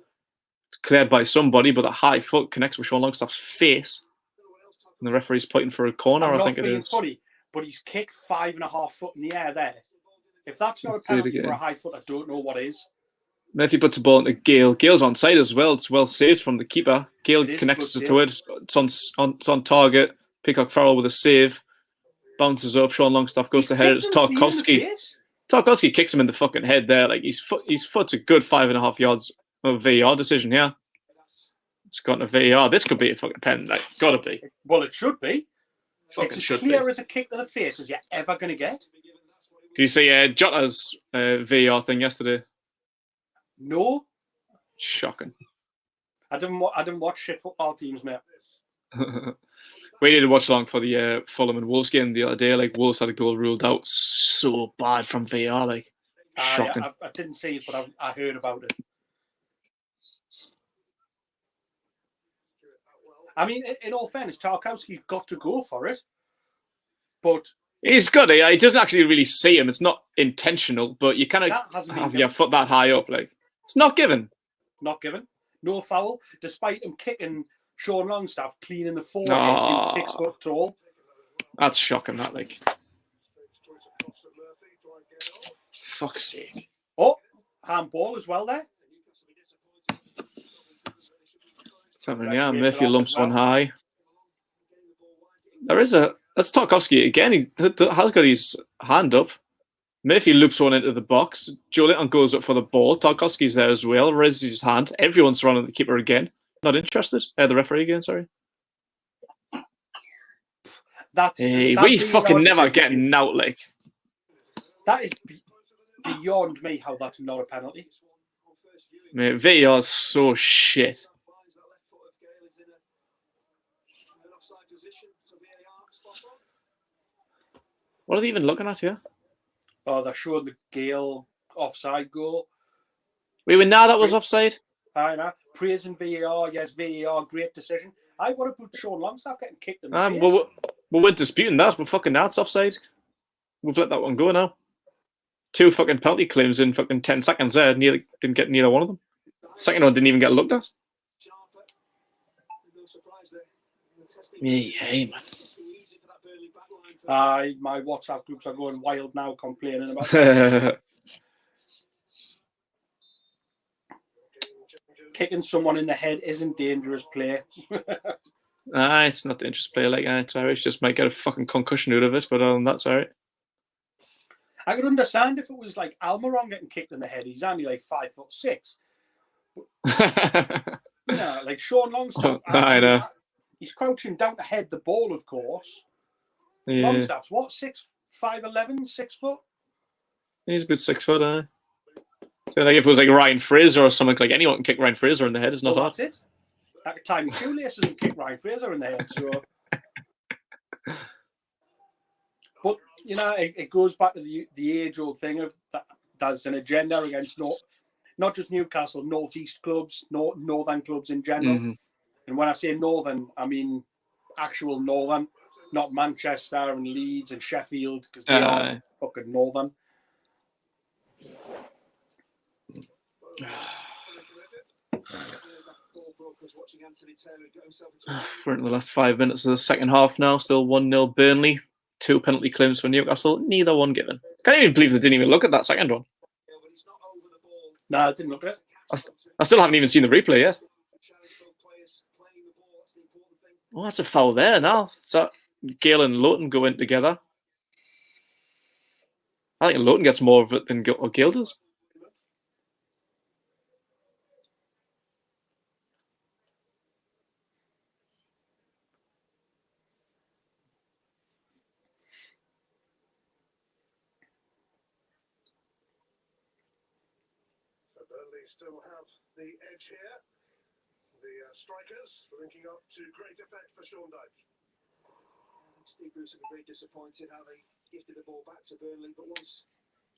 It's cleared by somebody, but the high foot connects with Sean Longstaff's face. And the referee's pointing for a corner, I think it is. Funny, but he's kicked 5.5 foot in the air there. If that's not a penalty for a high foot, I don't know what is. Murphy puts the ball into Gale. Gale's on side as well. It's well saved from the keeper. Gale connects to it. It's on target. Peacock Farrell with a save. Bounces up. Sean Longstaff goes to head. It's Tarkovsky. Tarkovsky kicks him in the fucking head there. Like, his foot's a good 5.5 yards of VAR decision, yeah. It's got a VAR. This could be a fucking pen. Like, gotta be. Well, it should be. Fucking it's as clear as a kick to the face as you're ever going to get. Do you see Jota's VAR thing yesterday? No. Shocking. I didn't watch shit football teams, mate. We did a watch along for the Fulham and Wolves game the other day. Like, Wolves had a goal ruled out so bad from VAR. Like, shocking. I didn't see it, but I heard about it. I mean, in all fairness, Tarkowski's got to go for it, but he's got it. He doesn't actually really see him. It's not intentional, but you kind of have your foot that high up. Like, it's not given. Not given. No foul, despite him kicking Sean Longstaff clean in the forehead. He's 6 foot tall. That's shocking. That, like, fuck's sake. Oh, handball as well there. Yeah, Murphy lumps one high. There is that's Tarkovsky again. He has got his hand up. Murphy loops one into the box. Joelinton goes up for the ball. Tarkowski's there as well. Raises his hand. Everyone's surrounding the keeper again. Not interested. The referee again, sorry. We fucking never getting out, like. That is beyond me how that's not a penalty. Mate, VAR's so shit. What are they even looking at here? Oh, they're showing the Gale offside goal. We were now that was offside. I know. Praising VAR. Yes, VAR, great decision. I want to put Sean Longstaff getting kicked in the face. Well, we're disputing that. We're fucking now it's offside. We've let that one go now. 2 fucking penalty claims in fucking 10 seconds there. Didn't get neither one of them. Second one didn't even get looked at. Yeah, man. My WhatsApp groups are going wild now, complaining about it. Kicking someone in the head isn't dangerous play. It's not dangerous play. Like, it's alright. Just might get a fucking concussion out of it, but other than that, it's alright. I could understand if it was like Almiron getting kicked in the head. He's only like 5'6". Like Sean Longstaff. I know. He's crouching down to head the ball, of course. Yeah. Longstaff's what? 5'11", 6 foot? He's about 6 foot, So like if it was like Ryan Fraser or something, like anyone can kick Ryan Fraser in the head, it's not that's it. That Timmy Shoelace doesn't kick Ryan Fraser in the head, so. But it goes back to the age-old thing of that there's an agenda against not just Newcastle, northeast clubs, northern clubs in general. Mm-hmm. And when I say northern, I mean actual northern, not Manchester and Leeds and Sheffield, because they are fucking northern. We're in the last 5 minutes of the second half now. Still 1-0 Burnley. 2 penalty claims for Newcastle. Neither one given. Can't even believe they didn't even look at that second one. No, I didn't look at it. I still haven't even seen the replay yet. Oh, that's a foul there now. So Gale and Lowton go in together. I think Lowton gets more of it than Gale does. Burnley still have the edge here. The strikers linking up to great effect for Sean Dyche. Steve Bruce will be very disappointed how they gifted the ball back to Burnley, but once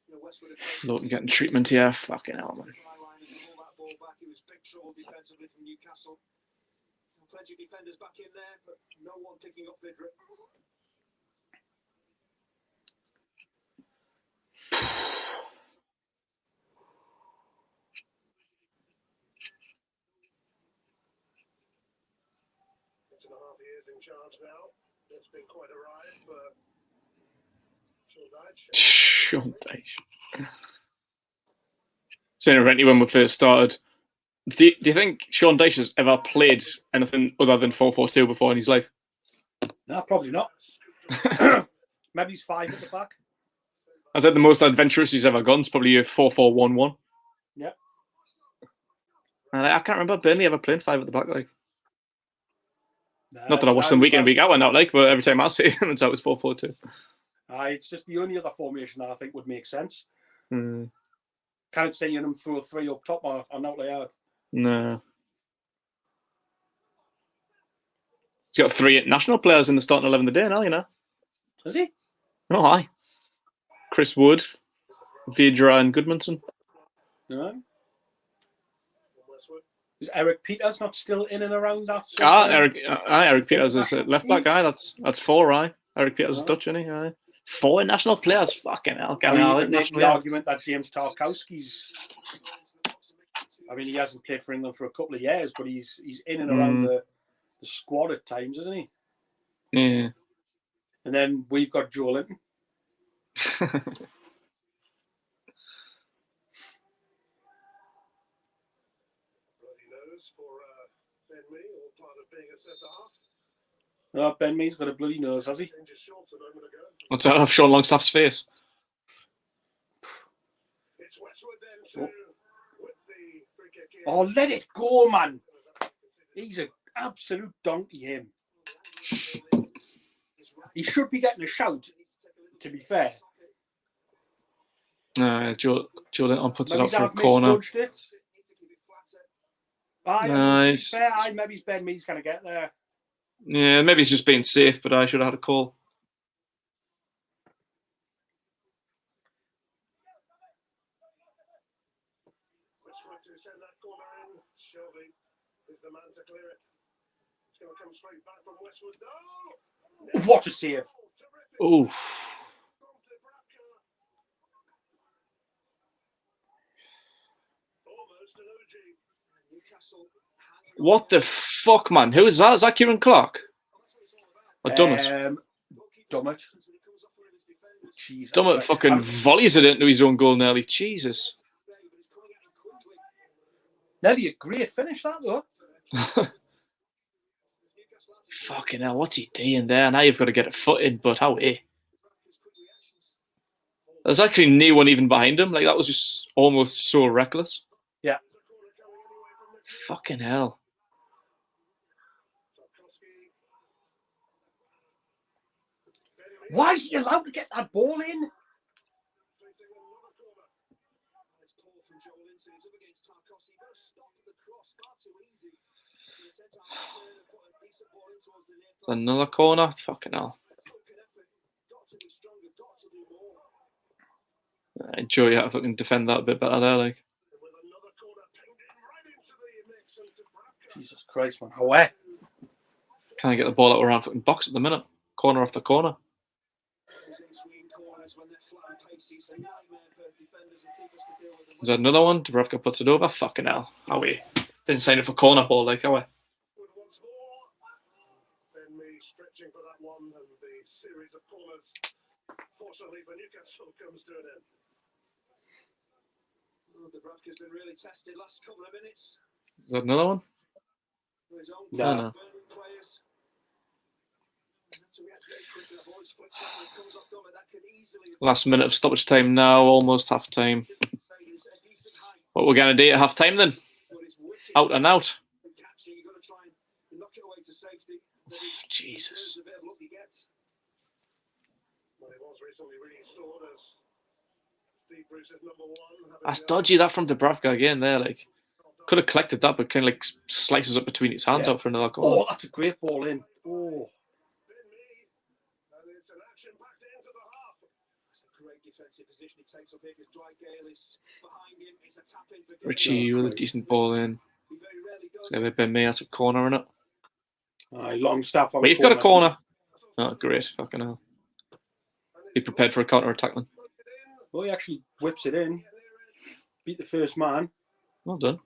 Westwood Lowton getting treatment here. Fucking hell, man. That ball back, it was big trouble defensively from Newcastle. Plenty of defenders back in there, but no one picking up Vidra. Years in charge now. It's been quite a ride for Sean Dyche. Saying Renty when we first started. Do you think Sean Dyche has ever played anything other than 4-4-2 before in his life? No, probably not. Maybe he's 5 at the back. I said the most adventurous he's ever gone is probably a 4-4-1-1. Yeah. And I can't remember Burnley ever playing 5 at the back. Like. Nah, not that I watch them week in, week out and out, like, but every time I see them, it's always 4-4-2. It's just the only other formation that I think would make sense. Mm. Can't see them throw 3 up top or not like that. No. He's got 3 international players in the starting 11 today now, Is he? Oh, hi. Chris Wood, Vidra and Goodmanson. No. Is Eric Peters not still in and around that? Eric Peters is a left back guy. That's 4, right? Eric Peters is Dutch, isn't he? Aye. 4 national players. Fucking hell. The argument that James Tarkowski's. He hasn't played for England for a couple of years, but he's in and around the squad at times, isn't he? Yeah. And then we've got Joelinton. Ben Mee's got a bloody nose, has he? What's that off Sean Longstaff's face? It's Westwood then with the free kick in. Oh, let it go, man. He's an absolute donkey, him. He should be getting a shout, to be fair. Jordan puts it Maybe up for a I've corner. misjudged it. Aye, Nice. to be fair, maybe Ben Mead's going to get there. Yeah, maybe he's just being safe, but I should have had a call. Westwood to send that corner in. Shelby is the man to clear it. It's going to come straight back from Westwood. No! What a save. Oh, Almost an OG. Newcastle what the fuck, man? Who is that? Is that Kieran Clark? Or Dummett? Dummett. Jesus. Dummett Christ. fucking volleys it into his own goal nearly. Jesus. Nearly a great finish, that, though. Fucking hell, what's he doing there? Now you've got to get a foot in, but how eh? There's actually no one even behind him. Like, that was just almost so reckless. Yeah. Fucking hell. Why is he allowed to get that ball in? Another corner? Fucking hell. Joe, you have to fucking defend that a bit better there, like. Jesus Christ, man. How Can't get the ball out around fucking box at the minute. Corner after corner. Is that another one? Dubravka puts it over. Fucking hell. How we didn't sign it for corner ball, like, how we? Stretching for that one, and the series of corners, fortunately for Newcastle, comes to an end. Dubravka's been really tested last couple of minutes. Is that another one? No. Players. Last minute of stoppage time now, almost half time. What we're going to do at half time then? Out and out. Jesus. That's dodgy, that from Dubravka again there. Like, could have collected that, but kind of like slices up between his hands out for another goal. Oh, that's a great ball in. Oh. Richie with a decent ball in. There been me. That's a corner in it. Long staff. But you've got a corner. Oh, great. Fucking hell. Be prepared for a counter attack then. Well, he actually whips it in. Beat the first man. Well done.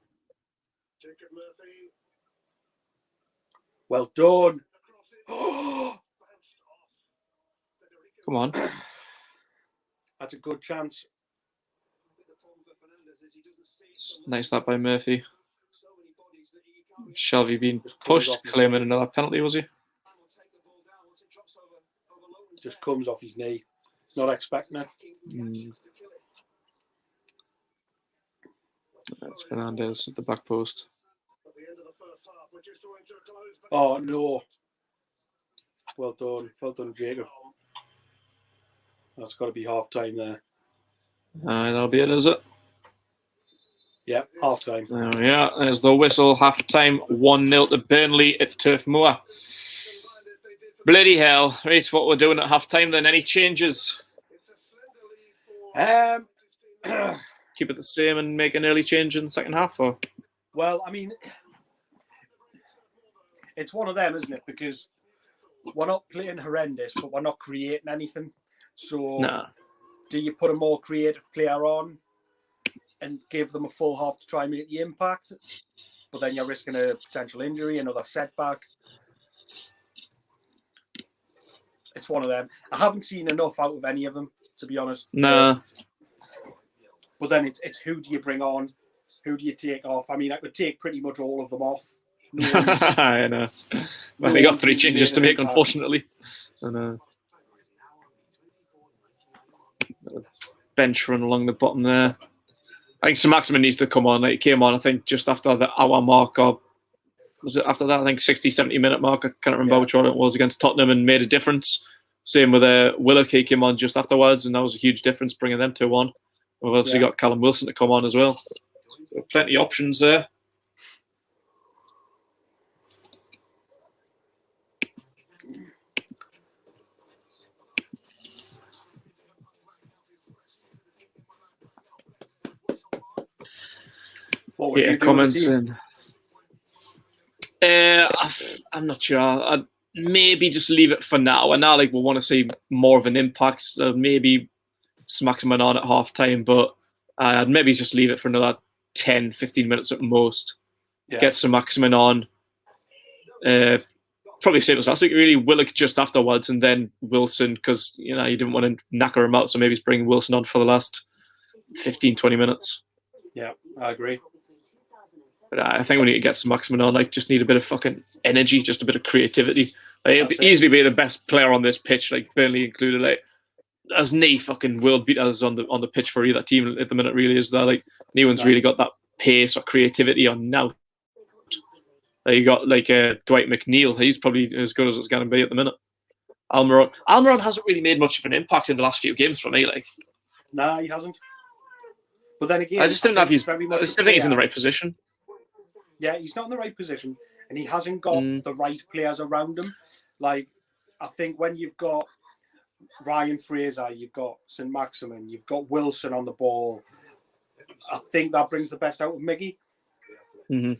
Well done. Come on. That's a good chance. Nice that by Murphy. Shelby being pushed, claiming another penalty, was he? Just comes off his knee. Not expecting it. That's Fernandez at the back post. Oh, no. Well done. Well done, Jacob. That's got to be half time there. That'll be it, is it? Yeah, half time. Oh, yeah, there's the whistle. Half time 1-0 to Burnley at Turf Moor. Bloody hell. Right, what we're doing at half time then. Any changes? Keep it the same and make an early change in the second half? Or? Well, I mean, it's one of them, isn't it? Because we're not playing horrendous, but we're not creating anything. So do you put a more creative player on and give them a full half to try and make the impact? But then you're risking a potential injury, another setback. It's one of them. I haven't seen enough out of any of them, to be honest. No. But then it's who do you bring on? Who do you take off? I mean, I could take pretty much all of them off. I know. Well, they got 3 changes to make, unfortunately. I know. Bench run along the bottom there. I think Saint-Maximin needs to come on. Like, he came on, I think, just after the hour mark, or was it after that? I think 60, 70-minute mark. I can't remember which one it was, against Tottenham, and made a difference. Same with Willock. He came on just afterwards, and that was a huge difference, bringing them 2-1. We've obviously got Callum Wilson to come on as well. So plenty of options there. What would you do comments with the in. I'm not sure. I'd maybe just leave it for now. And now, like, we want to see more of an impact. So maybe Saint-Maximin on at half time, but I'd maybe just leave it for another 10, 15 minutes at most. team? Get Saint-Maximin on. Probably same as last week, really. Willock just afterwards, and then Wilson, because you didn't want to knacker him out, so maybe just bring Wilson on for the last 15, 20 minutes. Yeah, I agree. But I think we need to get Saint-Maximin on. Like, just need a bit of fucking energy, just a bit of creativity. Like, it'd easily be the best player on this pitch, like Burnley included. Like, there's no fucking world beaters on the pitch for either team at the minute. Really, is there? Like, no one's really got that pace or creativity on now. You got like Dwight McNeil. He's probably as good as it's going to be at the minute. Almiron hasn't really made much of an impact in the last few games for me. Like, Nah, he hasn't. But then again, I just don't know if he's. I I just don't think he's in the right position. Yeah, he's not in the right position, and he hasn't got the right players around him. Like, I think when you've got Ryan Fraser, you've got Saint-Maximin, you've got Wilson on the ball, I think that brings the best out of Miggy. Mm-hmm.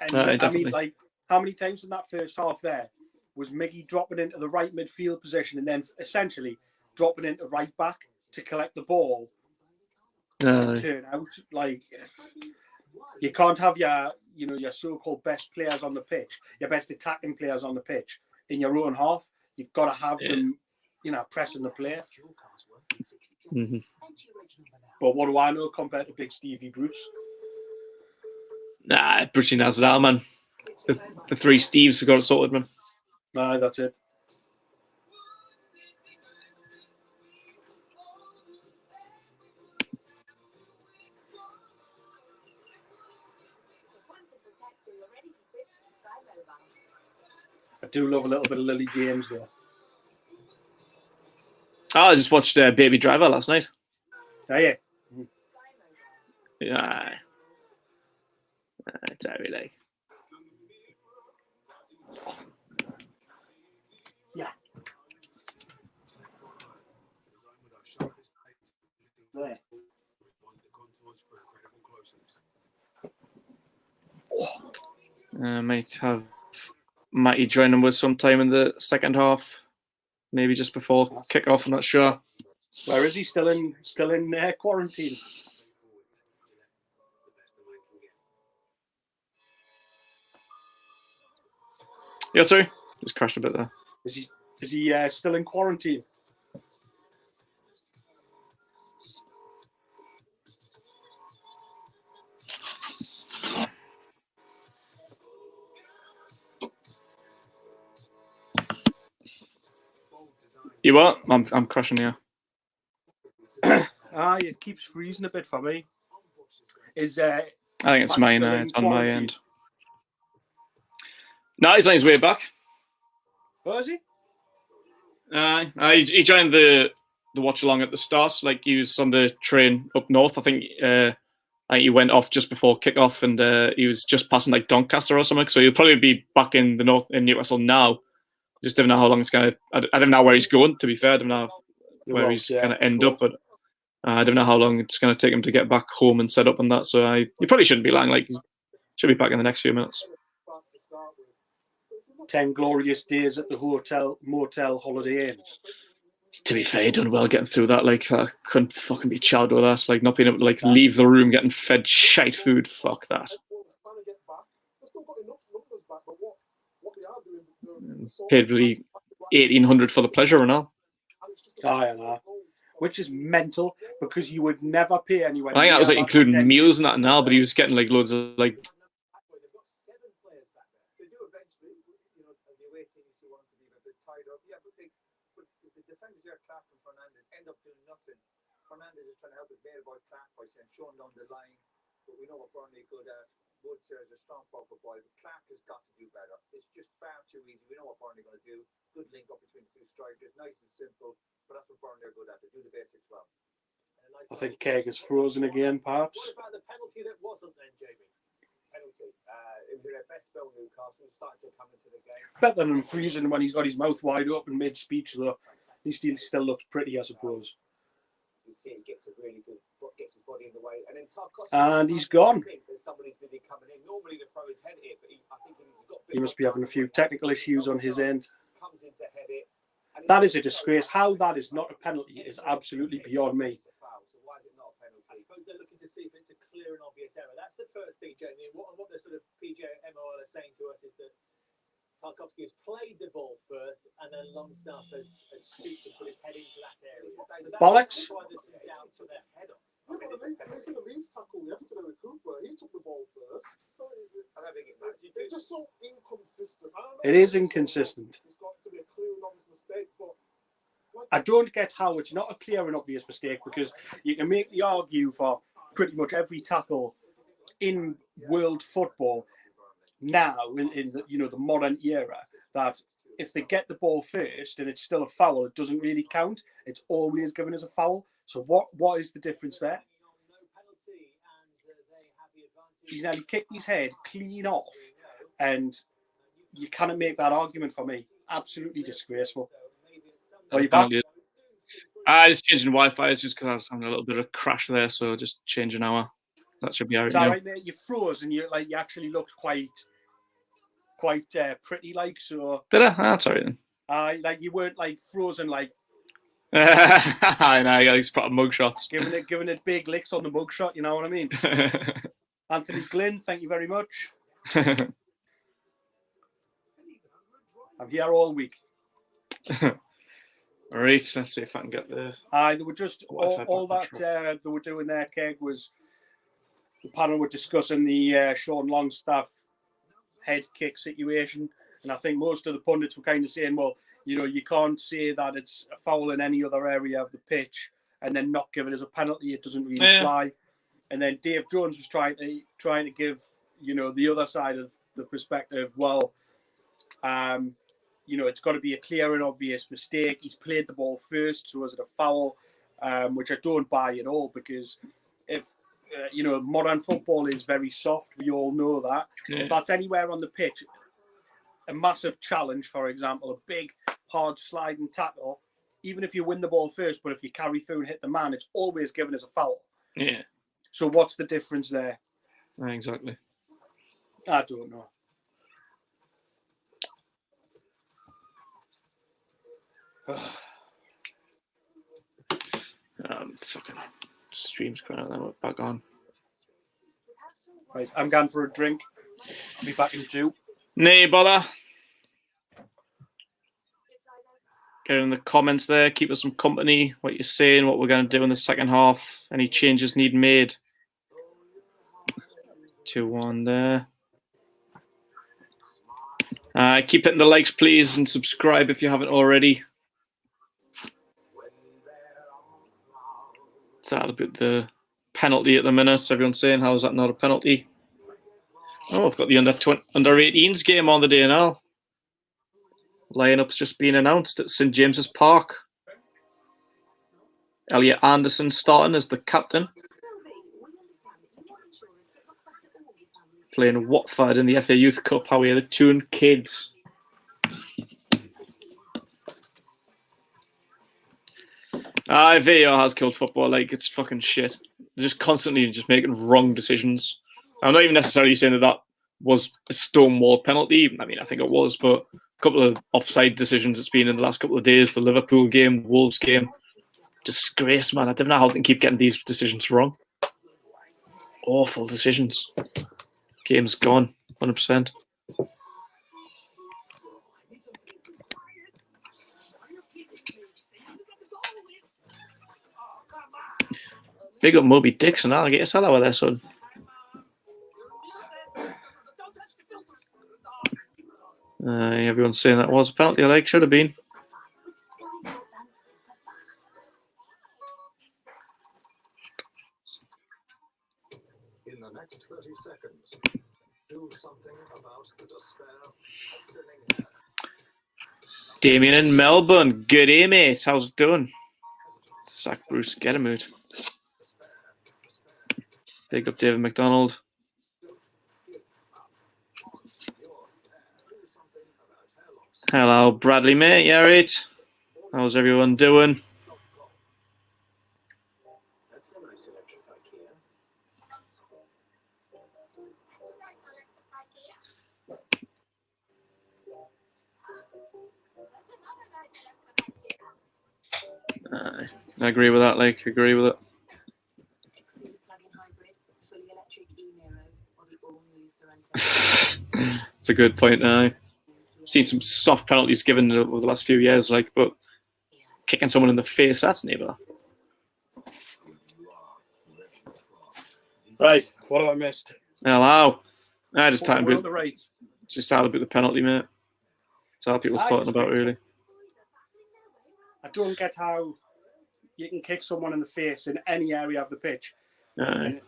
And I mean, like, how many times in that first half there was Miggy dropping into the right midfield position and then essentially dropping into right back to collect the ball and turn out? Like, you can't have your so-called best players on the pitch, your best attacking players on the pitch in your own half. You've got to have them, pressing the player. Mm-hmm. But what do I know compared to Big Stevie Bruce? Nah, Brucey Nazadal, man. The three Steves have got it sorted, man. Nah, that's it. I do love a little bit of Lily James, though. Oh, I just watched Baby Driver last night. Oh, yeah. Yeah. It's very like. Yeah. Might have Matty join him with sometime in the second half, maybe just before kick-off. I'm not sure. Where is he? Still in quarantine? Yeah, sorry, just crashed a bit there. Is he still in quarantine? You what? I'm crashing here. It keeps freezing a bit for me. I think it's mine. It's on my end. No, he's on his way back. Oh, is he? He joined the Watchalong at the start. Like, he was on the train up north. I think he went off just before kick-off, and he was just passing like Doncaster or something. So he'll probably be back in the north in Newcastle now. Just don't know how long it's going to. I don't know where he's going. To be fair, I don't know where he's going to end up, but I don't know how long it's going to take him to get back home and set up and that. So he probably shouldn't be long. Like, he should be back in the next few minutes. 10 glorious days at the motel Holiday Inn. To be fair, he done well getting through that. Like, I couldn't fucking be chowed with that. Like, not being able to like leave the room getting fed shite food. Fuck that. Paid really 1,800 for the pleasure and all. Oh, yeah, no. Which is mental because you would never pay anyone. I think that was like including meals and that now, but he was getting like loads of like. Fernandez is trying to help his mate about Clark by saying Sean down the line, but we know what Burnley are good at. Woods here is a strong forward boy, but Clark has got to do better. It's just far too easy. We know what Burnley are going to do. Good link up between the two strikers, nice and simple, but that's what Burnley are good at. They do the basics well. I think Keg is frozen again, perhaps. What about the penalty that wasn't then, Jamie? Penalty. It was their best spell, Newcastle, starting to come into the game. Better than him freezing when he's got his mouth wide open mid-speech, though. He still looks pretty, I suppose. You see, he gets a really good, gets his body in the way, and then Tarkowski. And he's gone. I think there's somebody's been coming in. Normally they throw his head here, but I think he's got. He must be having a few technical issues on his end. Comes in to head it. That is a disgrace. How that is not a penalty is absolutely beyond me. So why is it not a penalty? I suppose they're looking to see if it's a clear and obvious error. That's the first thing, Jamie. What the sort of PJMOL are saying to us is that Tarkowski has played the ball first, and then Longstaff has stooped and put his head into that area. So Bollocks. that's why there's some doubt to their head off. They see the Leeds tackle yesterday with Cooper. He took the ball first. So I don't think it matters. they're just so inconsistent. It is inconsistent. It's got to be a clear and obvious mistake, but I don't get how it's not a clear and obvious mistake, because you can make the argue for pretty much every tackle in world football now in the, the modern era, that if they get the ball first and it's still a foul, it doesn't really count. It's always given as a foul. So what is the difference there? He's nearly kicked his head clean off, and you cannot make that argument for me. Absolutely disgraceful. Are you back? Just changing Wi-Fi. It's just because I was having a little bit of a crash there, so just changing our. That should be all right. It's all right, mate. You froze, and you actually looked quite pretty, like so. Did I? That's all right then. Like you weren't like frozen, like. I know. I got these proper mug shots. Giving it big licks on the mugshot. You know what I mean? Anthony Glynn, thank you very much. I'm here all week. All right, let's see if I can get the. They were just all that they were doing there. Keg was the panel were discussing the Sean Longstaff head kick situation, and I think most of the pundits were kind of saying, well, you can't say that it's a foul in any other area of the pitch and then not give it as a penalty. It doesn't really fly. And then Dave Jones was trying to give the other side of the perspective. Well, it's got to be a clear and obvious mistake. He's played the ball first, so is it a foul? Which I don't buy at all, because if modern football is very soft, we all know that. If that's anywhere on the pitch, a massive challenge, for example, a big hard sliding tackle, even if you win the ball first, but if you carry through and hit the man, it's always given as a foul. Yeah. So what's the difference there? Exactly. I don't know. Fucking stream's going out. Then we're back on. Right, I'm going for a drink. I'll be back in 2. Nay bother. Get in the comments there. Keep us some company. What you're saying, what we're going to do in the second half. Any changes need made. 2-1 there. Keep hitting the likes, please, and subscribe if you haven't already. It's all about the penalty at the minute. Everyone's saying, how is that not a penalty? Oh, I've got the under 18s game on the day now. Line-up's just been announced at St James's Park. Elliot Anderson starting as the captain. Playing Watford in the FA Youth Cup. How are the Toon kids? VAR has killed football. Like, it's fucking shit. They're just constantly just making wrong decisions. I'm not even necessarily saying that was a stonewall penalty. I mean, I think it was, but a couple of offside decisions it's been in the last couple of days. The Liverpool game, Wolves game. Disgrace, man. I don't know how they can keep getting these decisions wrong. Awful decisions. Game's gone, 100%. Big up Moby Dixon, I'll get a out of there, son. Everyone's saying that was a penalty, like, should have been. in the next 30 seconds. Do something about the despair of thinning air. Damien in Melbourne. Good day, mate. How's it doing? Sack Bruce, get a mood. Big up David McDonald. Hello, Bradley, mate. Yeah, right. How's everyone doing? That's a nice electrified Kia. I agree with that, like, agree with it. It's a good point now. Seen some soft penalties given over the last few years, like, but kicking someone in the face, that's never. Right, what have I missed? Hello. I just What talking were about the rights? just talking about the penalty, mate. That's all people's talking about, really. I don't get how you can kick someone in the face in any area of the pitch and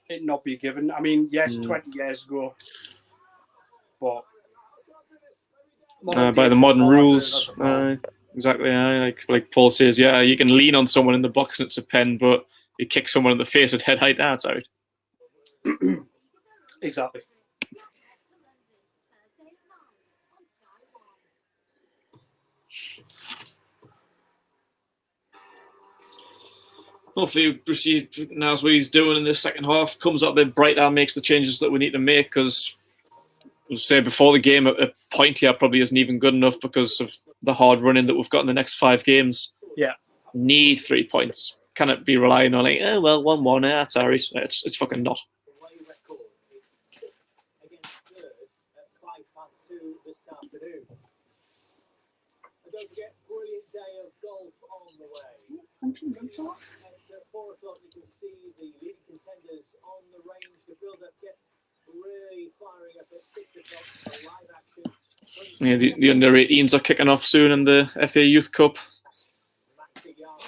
it not be given. I mean, yes, 20 years ago, but by the modern rules, exactly. Like Paul says, yeah, you can lean on someone in the box and it's a pen, but you kick someone in the face at head height, that's out. Exactly. Hopefully, Brucey knows what he's doing in this second half, comes up a bit brighter, makes the changes that we need to make, because we'll say before the game, a point here probably isn't even good enough because of the hard running that we've got in the next 5 games. Yeah. Need 3 points. Cannot be relying on, like, oh, well, 1-1, that's all right. It's fucking not. Don't forget, brilliant day of golf on the way. At 4 o'clock, you can see the leading contenders on the range. The build-up gets really firing up at 6 o'clock for live action. Yeah, the under 18s are kicking off soon in the FA Youth Cup.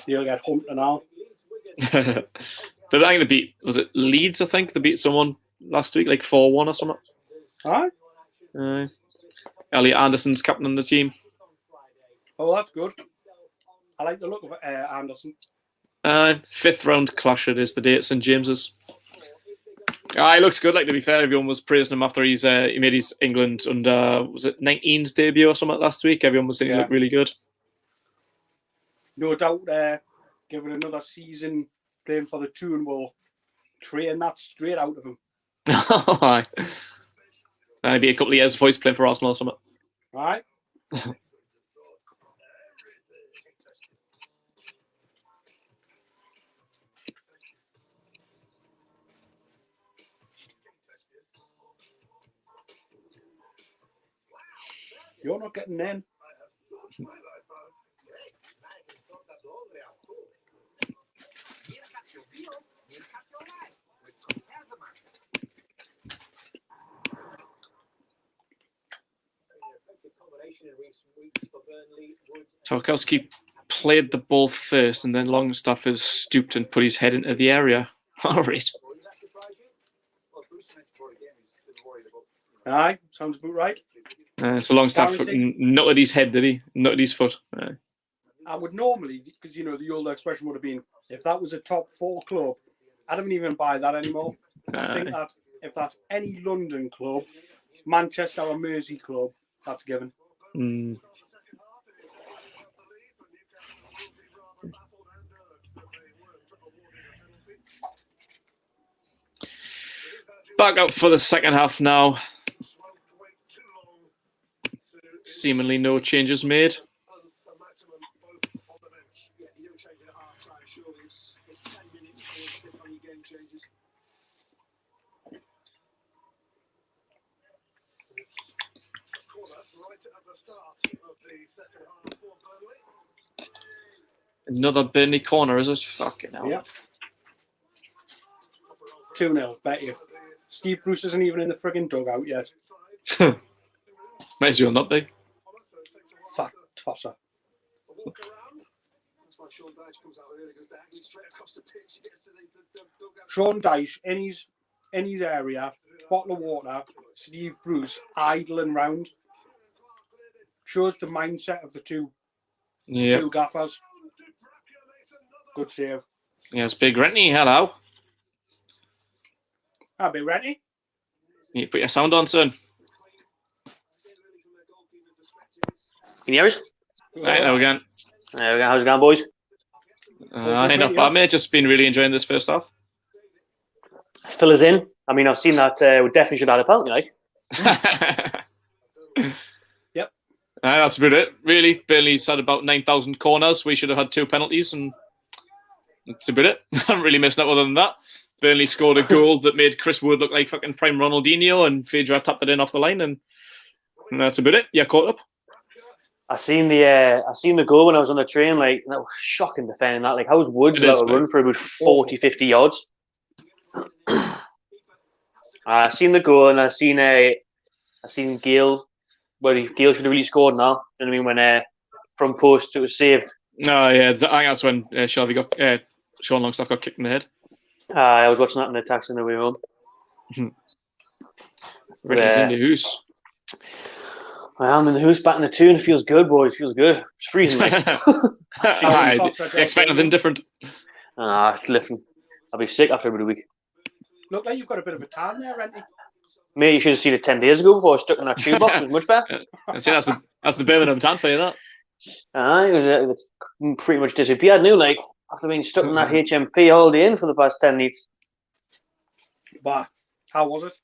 You'll get humped and all. But I think they beat, was it Leeds? I think they beat someone last week, like 4-1 or something. All right. Elliot Anderson's captain the team. Oh, that's good. I like the look of Anderson. 5th round clash it is the day at St James's. He looks good. Like, to be fair, everyone was praising him after he made his England under was it 19s debut or something last week. Everyone was saying he looked really good. No doubt, given another season playing for the Toon, will train that straight out of him. Maybe a couple of years before he's playing for Arsenal or something. All right. You're not getting in. Tarkowski played the ball first, and then Longstaff has stooped and put his head into the area. All right. Aye, sounds about right. So Longstaff nutted his head, did he? Nutted his foot. I would normally, because the old expression would have been, if that was a top 4 club, I don't even buy that anymore. I think that if that's any London club, Manchester or Mersey club, that's given. Back up for the second half now. Seemingly no changes made. Another Burnley corner, is it? Fucking hell. Yeah. 2-0, bet you. Steve Bruce isn't even in the frigging dugout yet. Might as well not be. Fat tosser. Sean Dyche in in his area, bottle of water, Steve Bruce idling round. Shows the mindset of the two gaffers. Good save. Yes, Big Renty, hello. I'll be ready. You put your sound on, son. Can you hear us? Right, there we go. There we go. How's it going, boys? Not bad, mate. Just been really enjoying this first half. Fill us in. I mean, I've seen that we definitely should have had a penalty, like. Yep. That's about it. Really, Burnley's had about 9,000 corners. We should have had 2 penalties, and that's about it. I haven't really missed out other than that. Burnley scored a goal that made Chris Wood look like fucking prime Ronaldinho, and Phaedra tapped it in off the line, and that's about it. Yeah, caught up. I seen the goal when I was on the train. Like, that was shocking defending that. Like, how's Woods allowed to run for about 40, 50 yards? I seen the goal, and I seen Gale. Well, Gale should have really scored now. You know what I mean? When from post it was saved. Oh yeah, I think that's when Sean Longstaff got kicked in the head. I was watching that in the taxi on the way home. Renty's in the hoose. I am in the hoose, back in the tune. It feels good, boys. It feels good. It's freezing. Like. I expect nothing different. It's lifting. I'll be sick after about a week. Look like you've got a bit of a tan there, Renty. Mate, you should have seen it 10 days ago before I was stuck in that tube box. It was much better. See, that's the Birmingham tan for you, that. It was pretty much disappeared now, like, after being stuck in that HMP all day in for the past 10 weeks. Bah, how was it?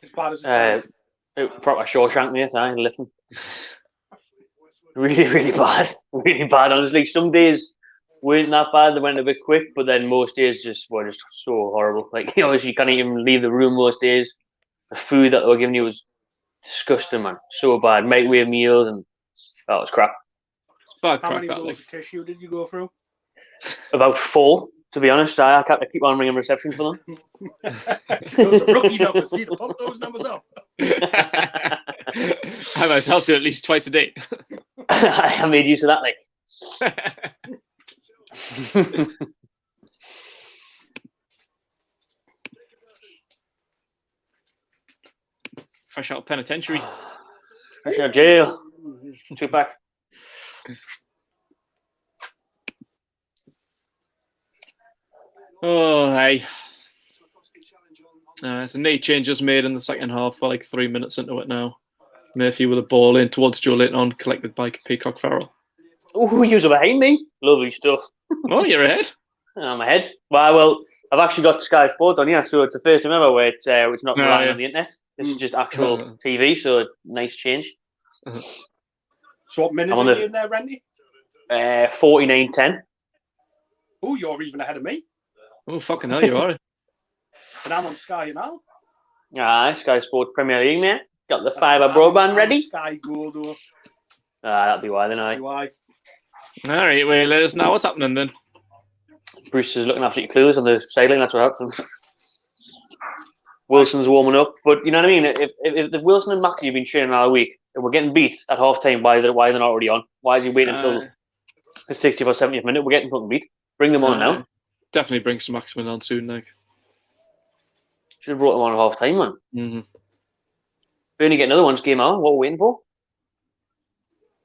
As bad as it proper Shawshank, mate. Lifting. Really, really bad. Really bad, honestly. Some days weren't that bad. They went a bit quick, but then most days were just so horrible. Like, you can't even leave the room most days. The food that they were giving you was disgusting, man. So bad. Microwave meals, and that was crap. How many rolls of tissue did you go through? About 4, to be honest. I can't keep on ringing reception for them. Those are rookie numbers. You need to pump those numbers up. I myself do at least twice a day. I made use of that, like. Fresh out of penitentiary. Fresh out of jail. 2-pack. Oh, hey. So Nate changes made in the second half. We're like 3 minutes into it now. Murphy with a ball in towards Joe Layton on, collected by Peacock Farrell. Oh, you're behind me. Lovely stuff. Oh, you're ahead. I'm ahead. Well, I've actually got Sky Sport on here, so it's the first time ever where it's not relying on the internet. This is just actual TV, so nice change. So what minute are you in there, Renty? 49:10. Oh, you're even ahead of me. Oh, fucking hell, you are. And I'm on Sky now. Sky Sport Premier League, mate. Got the fibre broadband ready. Sky Go, though. That'll be why then, Why? All right, well, let us know what's happening then. Bruce is looking absolutely clueless on the sideline. That's what happened. Wilson's warming up, but you know what I mean. If Wilson and Maxi have been training all week and we're getting beat at half time, why are they not already on? Why is he waiting until the 60th or 70th minute? We're getting fucking beat. Bring them on now. Definitely bring some Maximin on soon, like. Should have brought them on at half time, man. Mm-hmm. We only get another one's game out. What are we waiting for?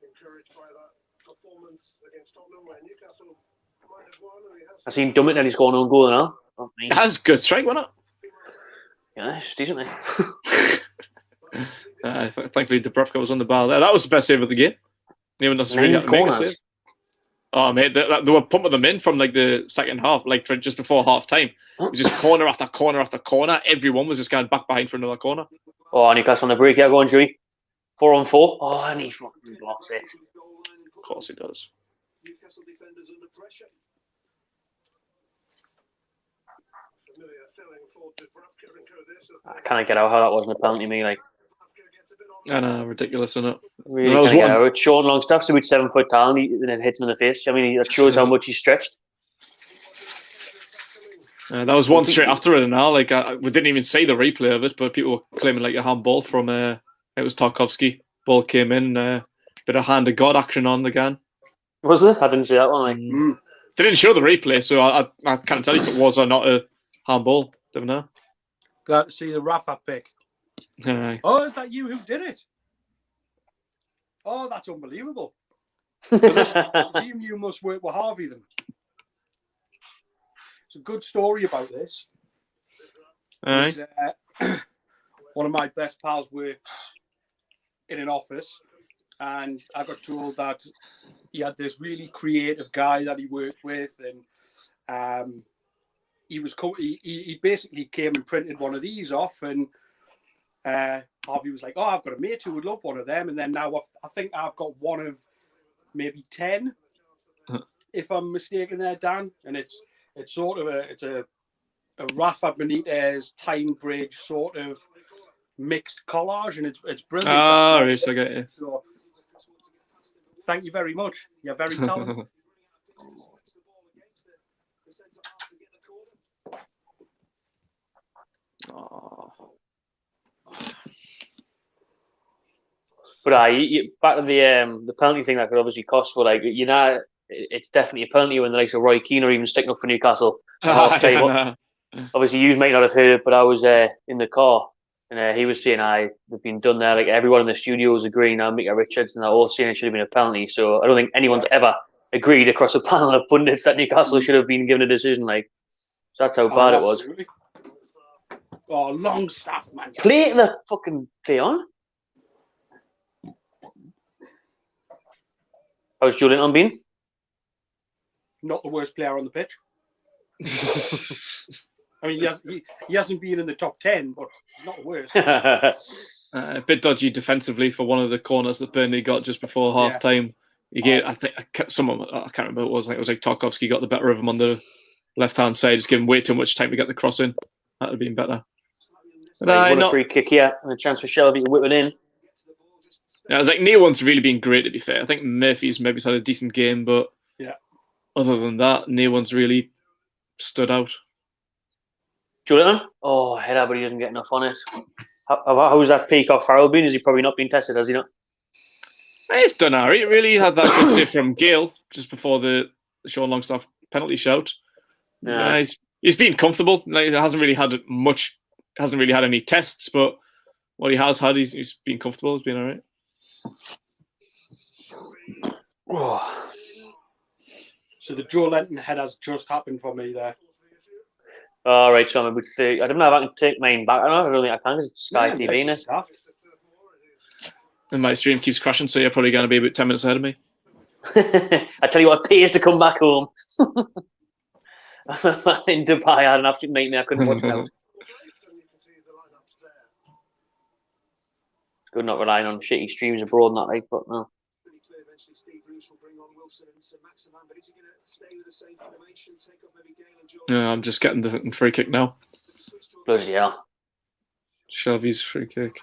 Encouraged by that performance against Tottenham, where Newcastle might have won, and he has. I seen Dummett and he's going on goal now. Oh, nice. That's a good strike, wasn't Yeah, it's decent. Thankfully, Dubravka was on the bar there. That was the best save of the game. Even though really had to make a save. Oh, mate, they were pumping them in from like the second half, like just before half time. It was just corner after corner after corner. Everyone was just going back behind for another corner. Oh, Newcastle on the break. Yeah, go on, Dewey. 4-on-4. Oh, and he fucking blocks it. Of course he does. Newcastle defenders under pressure. I can't get out how that wasn't a penalty, me. Like, I know, ridiculous, isn't it? really can't get out. Sean Longstaff's about 7 foot tall, and it hits him in the face. I mean, that shows how much he's stretched. That was one straight after it, and now like we didn't even see the replay of it, but people were claiming like a handball from it was Tarkovsky. Ball came in, bit of hand of God action on again. Was it? I didn't see that one. Like. They didn't show the replay, so I can't tell you if it was or not a handball. Don't know. Glad to see the Rafa pick. Aye. Oh, is that you who did it? Oh, that's unbelievable. I presume you must work with Harvey then. It's a good story about this. Aye. Is, one of my best pals works in an office, and I got told that he had this really creative guy that he worked with, and he basically came and printed one of these off, and Harvey was like, "Oh, I've got a mate who would love one of them," and then now I think I've got one of maybe 10, if I'm mistaken there, Dan, and it's sort of a Rafa Benitez Time Bridge sort of mixed collage, and it's brilliant. Oh, right, I get you. So, thank you very much. You're very talented. Oh. But back to the penalty thing that could obviously cost for, like, you know, it's definitely a penalty when the likes of Roy Keane are even sticking up for Newcastle at half time. Obviously, you might not have heard it, but I was in the car, and he was saying, they've been done there. Like, everyone in the studio was agreeing now, Mika Richards, and they're all saying it should have been a penalty. So I don't think anyone's ever agreed across a panel of pundits that Newcastle should have been given a decision. Like, so that's how bad it was. Oh, long stuff, man. Play the fucking play on. How's Julian been? Not the worst player on the pitch. I mean, he hasn't been in the top 10, but he's not the worst. A bit dodgy defensively for one of the corners that Burnley got just before half time. He gave, I think, someone, I can't remember what it was. Like, it was like Tarkovsky got the better of him on the left-hand side, just giving way too much time to get the cross in. That would have been better. But won a free kick here, and a chance for Shelby to whip it in. Yeah, I was like, near one's really been great, to be fair. I think Murphy's maybe had a decent game, but other than that, near one's really stood out. Julian? Oh, header, but he doesn't get enough on it. How's that Peacock Farrell been? Has he probably not been tested, has he not? He's done all right. Really had that good save from Gale just before the Sean Longstaff penalty shout. Yeah. He's been comfortable. Like, he hasn't really had any tests, but what he has had, he's been comfortable. He's been all right. Oh. So the Joe Lenton head has just happened for me there. All right, so I'm about 30. I don't know if I can take mine back. I don't think I can because it's Sky TV, isn't it? And my stream keeps crashing, so you're probably going to be about 10 minutes ahead of me. I tell you what, it pays to come back home. In Dubai, I had an absolute nightmare. I couldn't watch it out. It's good not relying on shitty streams abroad and that, like, but no. Yeah, I'm just getting the free kick now. Bloody hell. Shelby's free kick.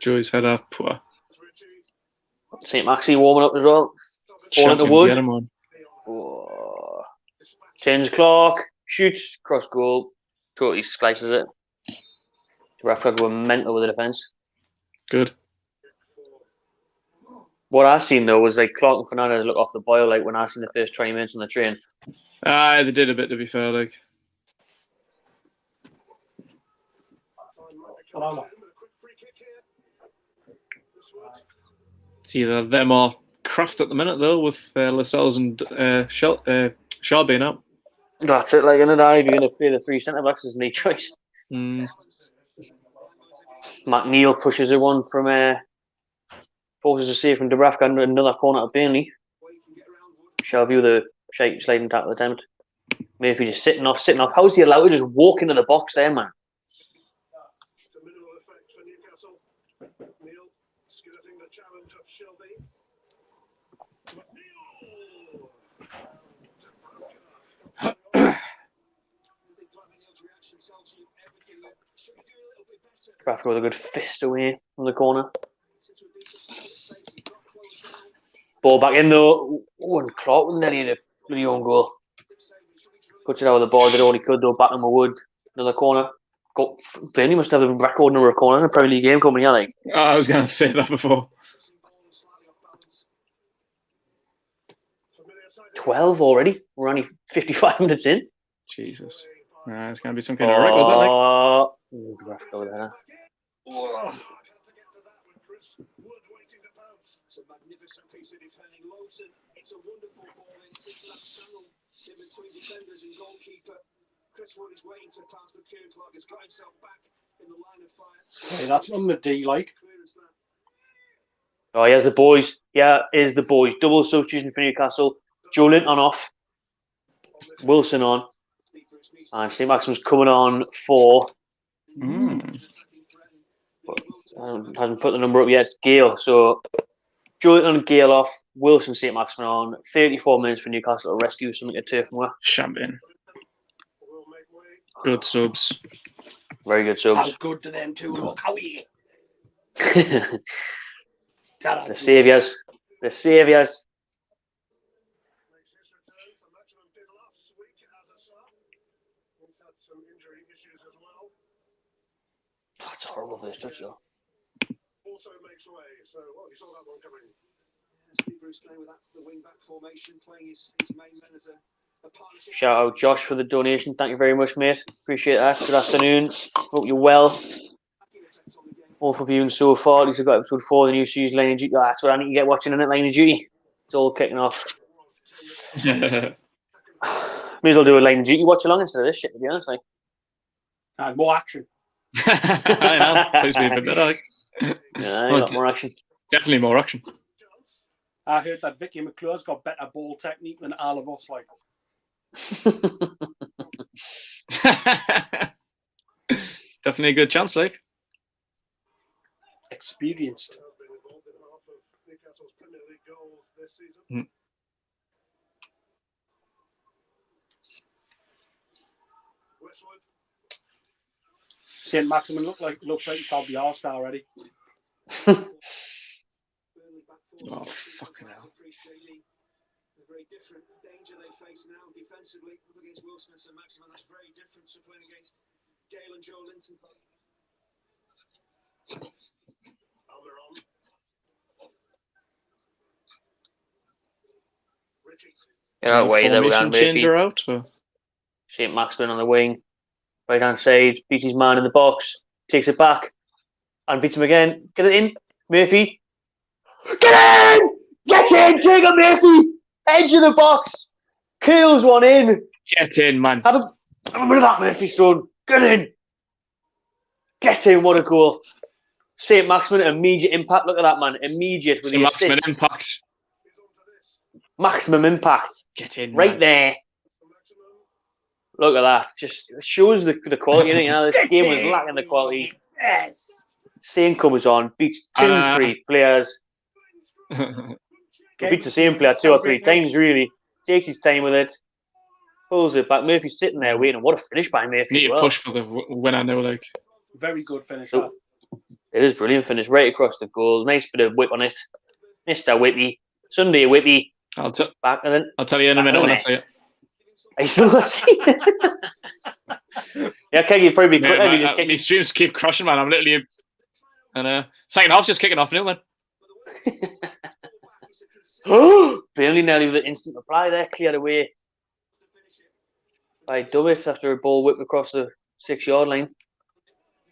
Joey's header. Poor. Saint-Maxi warming up as well. All into wood. Get him on. Oh. Change clock. Shoots. Cross goal. Totally slices it. The ref got going mental with the defence. Good. What I seen though was like Clark and Fernandez look off the boil like when I seen the first 20 minutes on the train. They did a bit, to be fair. Like, it's either them or Kraft at the minute though, with Lascelles and Shaw being out. That's it. Like, in an eye, if you're going to play the three centre backs, there's no choice. McNeil pushes a one from. Forces a save from Dubravka and another corner at Burnley. Shelby with a sliding tackle attempt. Maybe just sitting off. How's he allowed to just walk into the box there, man? Dubravka with a good fist away from the corner. Ball back in though. Oh, and Clark with nearly a bloody own goal. Puts it out with the ball, did all he could though, back in the wood. Another corner. Burnley must have the record number of corners in a Premier League game coming here, like. I was going to say that before. 12 already? We're only 55 minutes in. Jesus. It's going to be some kind of record, like. Ooh, the ref over there. It's a magnificent piece of defending. Lowton, it's a wonderful ball. It's into that channel in between defenders and goalkeeper. Chris Wood is waiting to pass, but Kieran Clark has got himself back in the line of fire. Hey, that's on the D, like. Oh, here's the boys. Yeah, here's the boys. Double substitution for Newcastle. Joe Linton on. Wilson on. And Saint-Maximin's coming on for... hasn't put the number up yet. It's Gale. So, Joe Linton and Gale off. Wilson, Saint-Maximin on. 34 minutes for Newcastle to rescue something at turf more. Champion. Good subs. Very good subs. That's good to them too. Look how he... The saviours. The saviours. Oh, it's horrible for this touch though. Also makes way. So, well, you saw that one coming. Steve Bruce playing with that, the wing back formation, playing his main men as a partnership. Shout out Josh for the donation. Thank you very much, mate. Appreciate that. Good afternoon. Hope you're well. All for viewing so far. At least I've got episode 4 of the new series, Line of Duty. Oh, that's what I need to get watching in it, Line of Duty. It's all kicking off. May as well do a Line of Duty watch along instead of this shit, to be honest. Like. And more action. I know. Please be a bit better. Yeah, a lot more action. Definitely more action. I heard that Vicky McClure's got better ball technique than all of us. Like, Definitely a good chance, like. experienced. Mm. Saint-Maximin looks like he can't be arsed already. Oh, fucking hell. The very different danger they face now defensively against Wilson and Saint-Maximin. That's very different to playing against Gale and Joe Linton. Get out of the way there, Formation Murphy. changer out. Or? Saint-Maximin on the wing. Right hand side. Beats his man in the box. Takes it back. And beats him again. Get it in. Murphy. Get in! Get in! Take it, Murphy! Edge of the box. Curls one in. Get in, man. Have a bit of that, Murphy, son. Get in. Get in. What a goal. Saint-Maximin, immediate impact. Look at that, man. Immediate with the Maximum assist. impact. Maximum impact. Get in, Right man. there. Look at that. Just shows the quality. You know, this game was lacking the quality. Yes. Same comes on. Beats 2-3 players. Beats the same player 2 or 3 times, really. Takes his time with it. Pulls it back. Murphy's sitting there waiting. What a finish by Murphy. Need as to well. push for the winner now, like. Very good finish. So, it is brilliant finish. Right across the goal. Nice bit of whip on it. Mr. Whippy. Sunday Whippy. I'll Back and then. tell you in a minute when I say it. Are you still not seeing it? Yeah, Keg, you'd probably be quick. Man, Just kick- my streams keep crushing, man. I'm literally. And second half's just kicking off now, man. Burnley nearly with an instant reply there, cleared away by Dubbis after a ball whipped across the 6-yard line.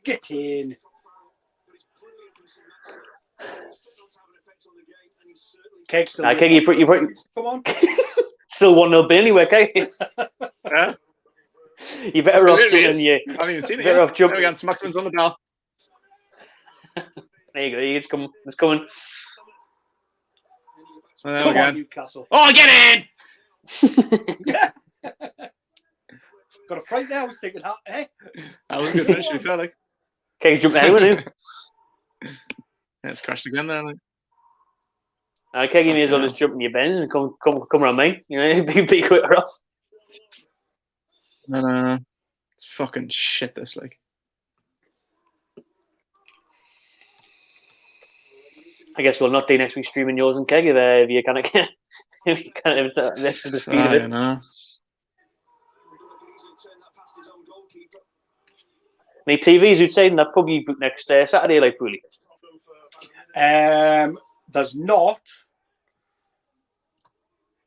Get in. Keg still. Keg, you put Come on. still 1-0 Burnley, where Keg is. Yeah. You better off Literally jumping. You I haven't even seen it. better Yet. off jumping. There we go. Smackman's on the bell. There you go. It's coming. It's coming. And there Come we on, go. Newcastle. Oh, get in! Got a fright there. I was thinking, eh? That was a good finish, to be fair, like. Keg's jumping anyway now. Yeah, it's crashed again there, like. Keg, you may as well just jump in your bends and come around me. You know, be quicker off. No. It's fucking shit, this, like. I guess we'll not do next week streaming yours and Keg if you kind of if you kind of next to the speed of I it. don't know. Any TVs who'd say that probably book next Saturday, like really. There's not.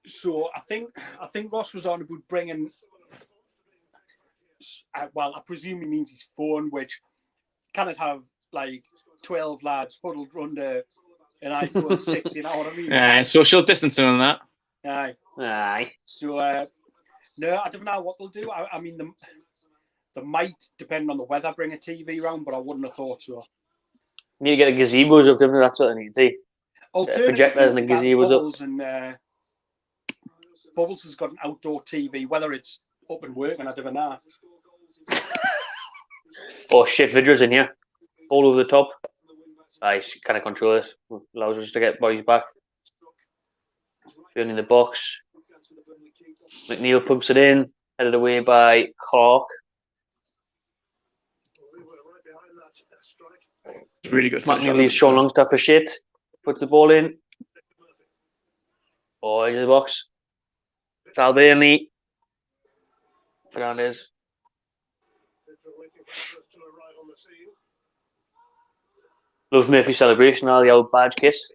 So I think Ross was on about bringing. Well, I presume he means his phone, which cannot have like 12 lads huddled under an iPhone 6. You know what I mean? Social distancing on that. Aye. Aye. So no, I don't know what they'll do. I mean, they might, depending on the weather, bring a TV round, but I wouldn't have thought so. Need to get the gazebos up, don't they? That's what I need to see. Projectors and the gazebos Bubbles up. And Bubbles has got an outdoor TV, whether it's up and working, I don't know. Oh shit, videos in here. All over the top. I kind of control this. Allows us to get bodies back. Going in the box. McNeil pumps it in. Headed away by Clark. Really good. McNeil leaves Sean Longstaff for shit. Puts the ball in. Oh, into the box. Sal Burnley. Fernandez. Love Murphy's celebration, all the old badge kiss.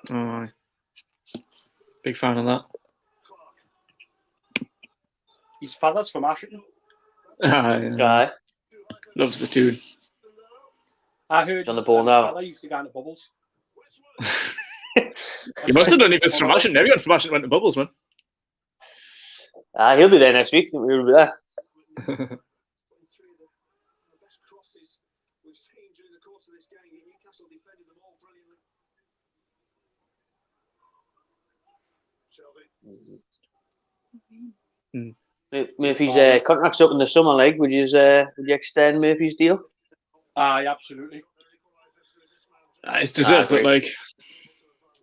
Oh, big fan of that. His father's from Ashton. Aye. Loves the tune. I heard on the ball his now. father used to go into Bubbles. You must have done it from Ashton. Everyone from Ashton went to Bubbles, man. He'll be there next week. We'll be there. Murphy's contract's up in the summer league. Would you extend Murphy's deal? Aye, absolutely. It's deserved it, like.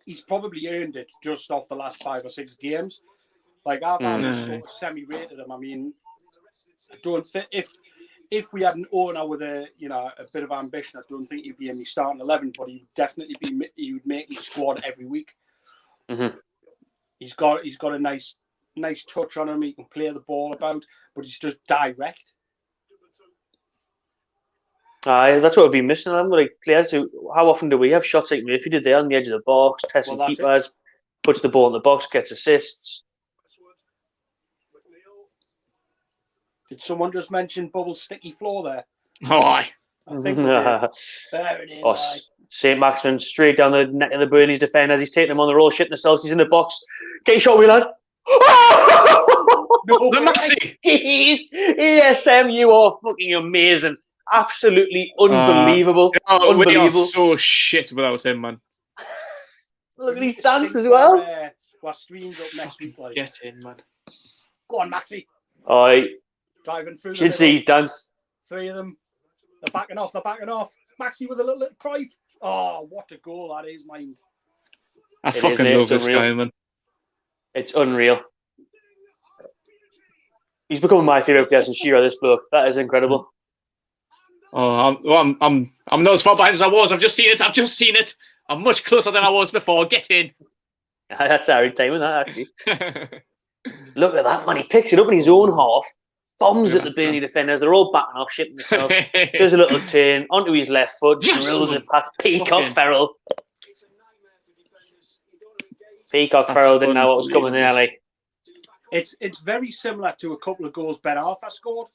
He's probably earned it just off the last 5 or 6 games. Like, I've always sort of semi-rated him. I mean, I don't think if we had an owner with a bit of ambition, I don't think he'd be in the starting 11, but he would definitely he would make me squad every week. Mm-hmm. He's got a nice touch on him. He can play the ball about, but he's just direct. Aye, that's what we've been missing. Like players who, how often do we have shots like Murphy did there on the edge of the box, testing keepers, puts the ball in the box, gets assists. Did someone just mention Bubbles' sticky floor there? Oh, aye. I think there it is. Oh, Saint-Maximin straight down the neck of the Burnley's defenders. He's taking them on the roll, shitting themselves. He's in the box. Get your shot, wheel lad. No, the Maxi! Jeez, ESM, you are fucking amazing. Absolutely unbelievable. We are so shit without him, man. Look at his dance as well. Our stream's up next week. Like. Get in, man. Go on, Maxi. Aye. Driving through. Should see his dance. 3 of them. They're backing off. Maxi with a little Cruyff. Oh, what a goal that is, mind. I fucking love this guy, man. It's unreal. He's become my favourite player since Shearer, this bloke. That is incredible. Oh, I'm not as far behind as I was. I've just seen it. I'm much closer than I was before. Get in. That's our timing, that actually. Look at that, man. He picks it up in his own half, bombs at the Burnley defenders. They're all backing off, shitting themselves. Does a little turn onto his left foot, drills it past Peacock Farrell. Peacock Farrell didn't know what was coming there, like. It's very similar to a couple of goals Ben Arthur scored.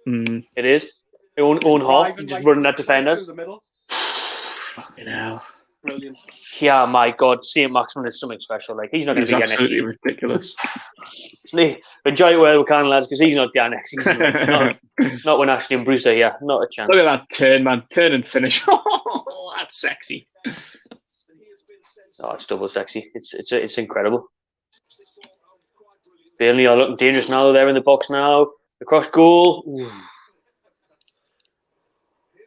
It is. Own half, just running at defenders. Through the middle. Fucking hell. Brilliant. Yeah, my God, Saint-Maximin is something special. Like, he's not going to be there next season. Ridiculous. Enjoy it where we can, lads, because he's not there next season. not when Ashley and Bruce are here. Not a chance. Look at that turn, man. Turn and finish. Oh, that's sexy. Oh, it's double sexy. It's incredible. Burnley are looking dangerous now. They're in the box now. Across goal. Ooh.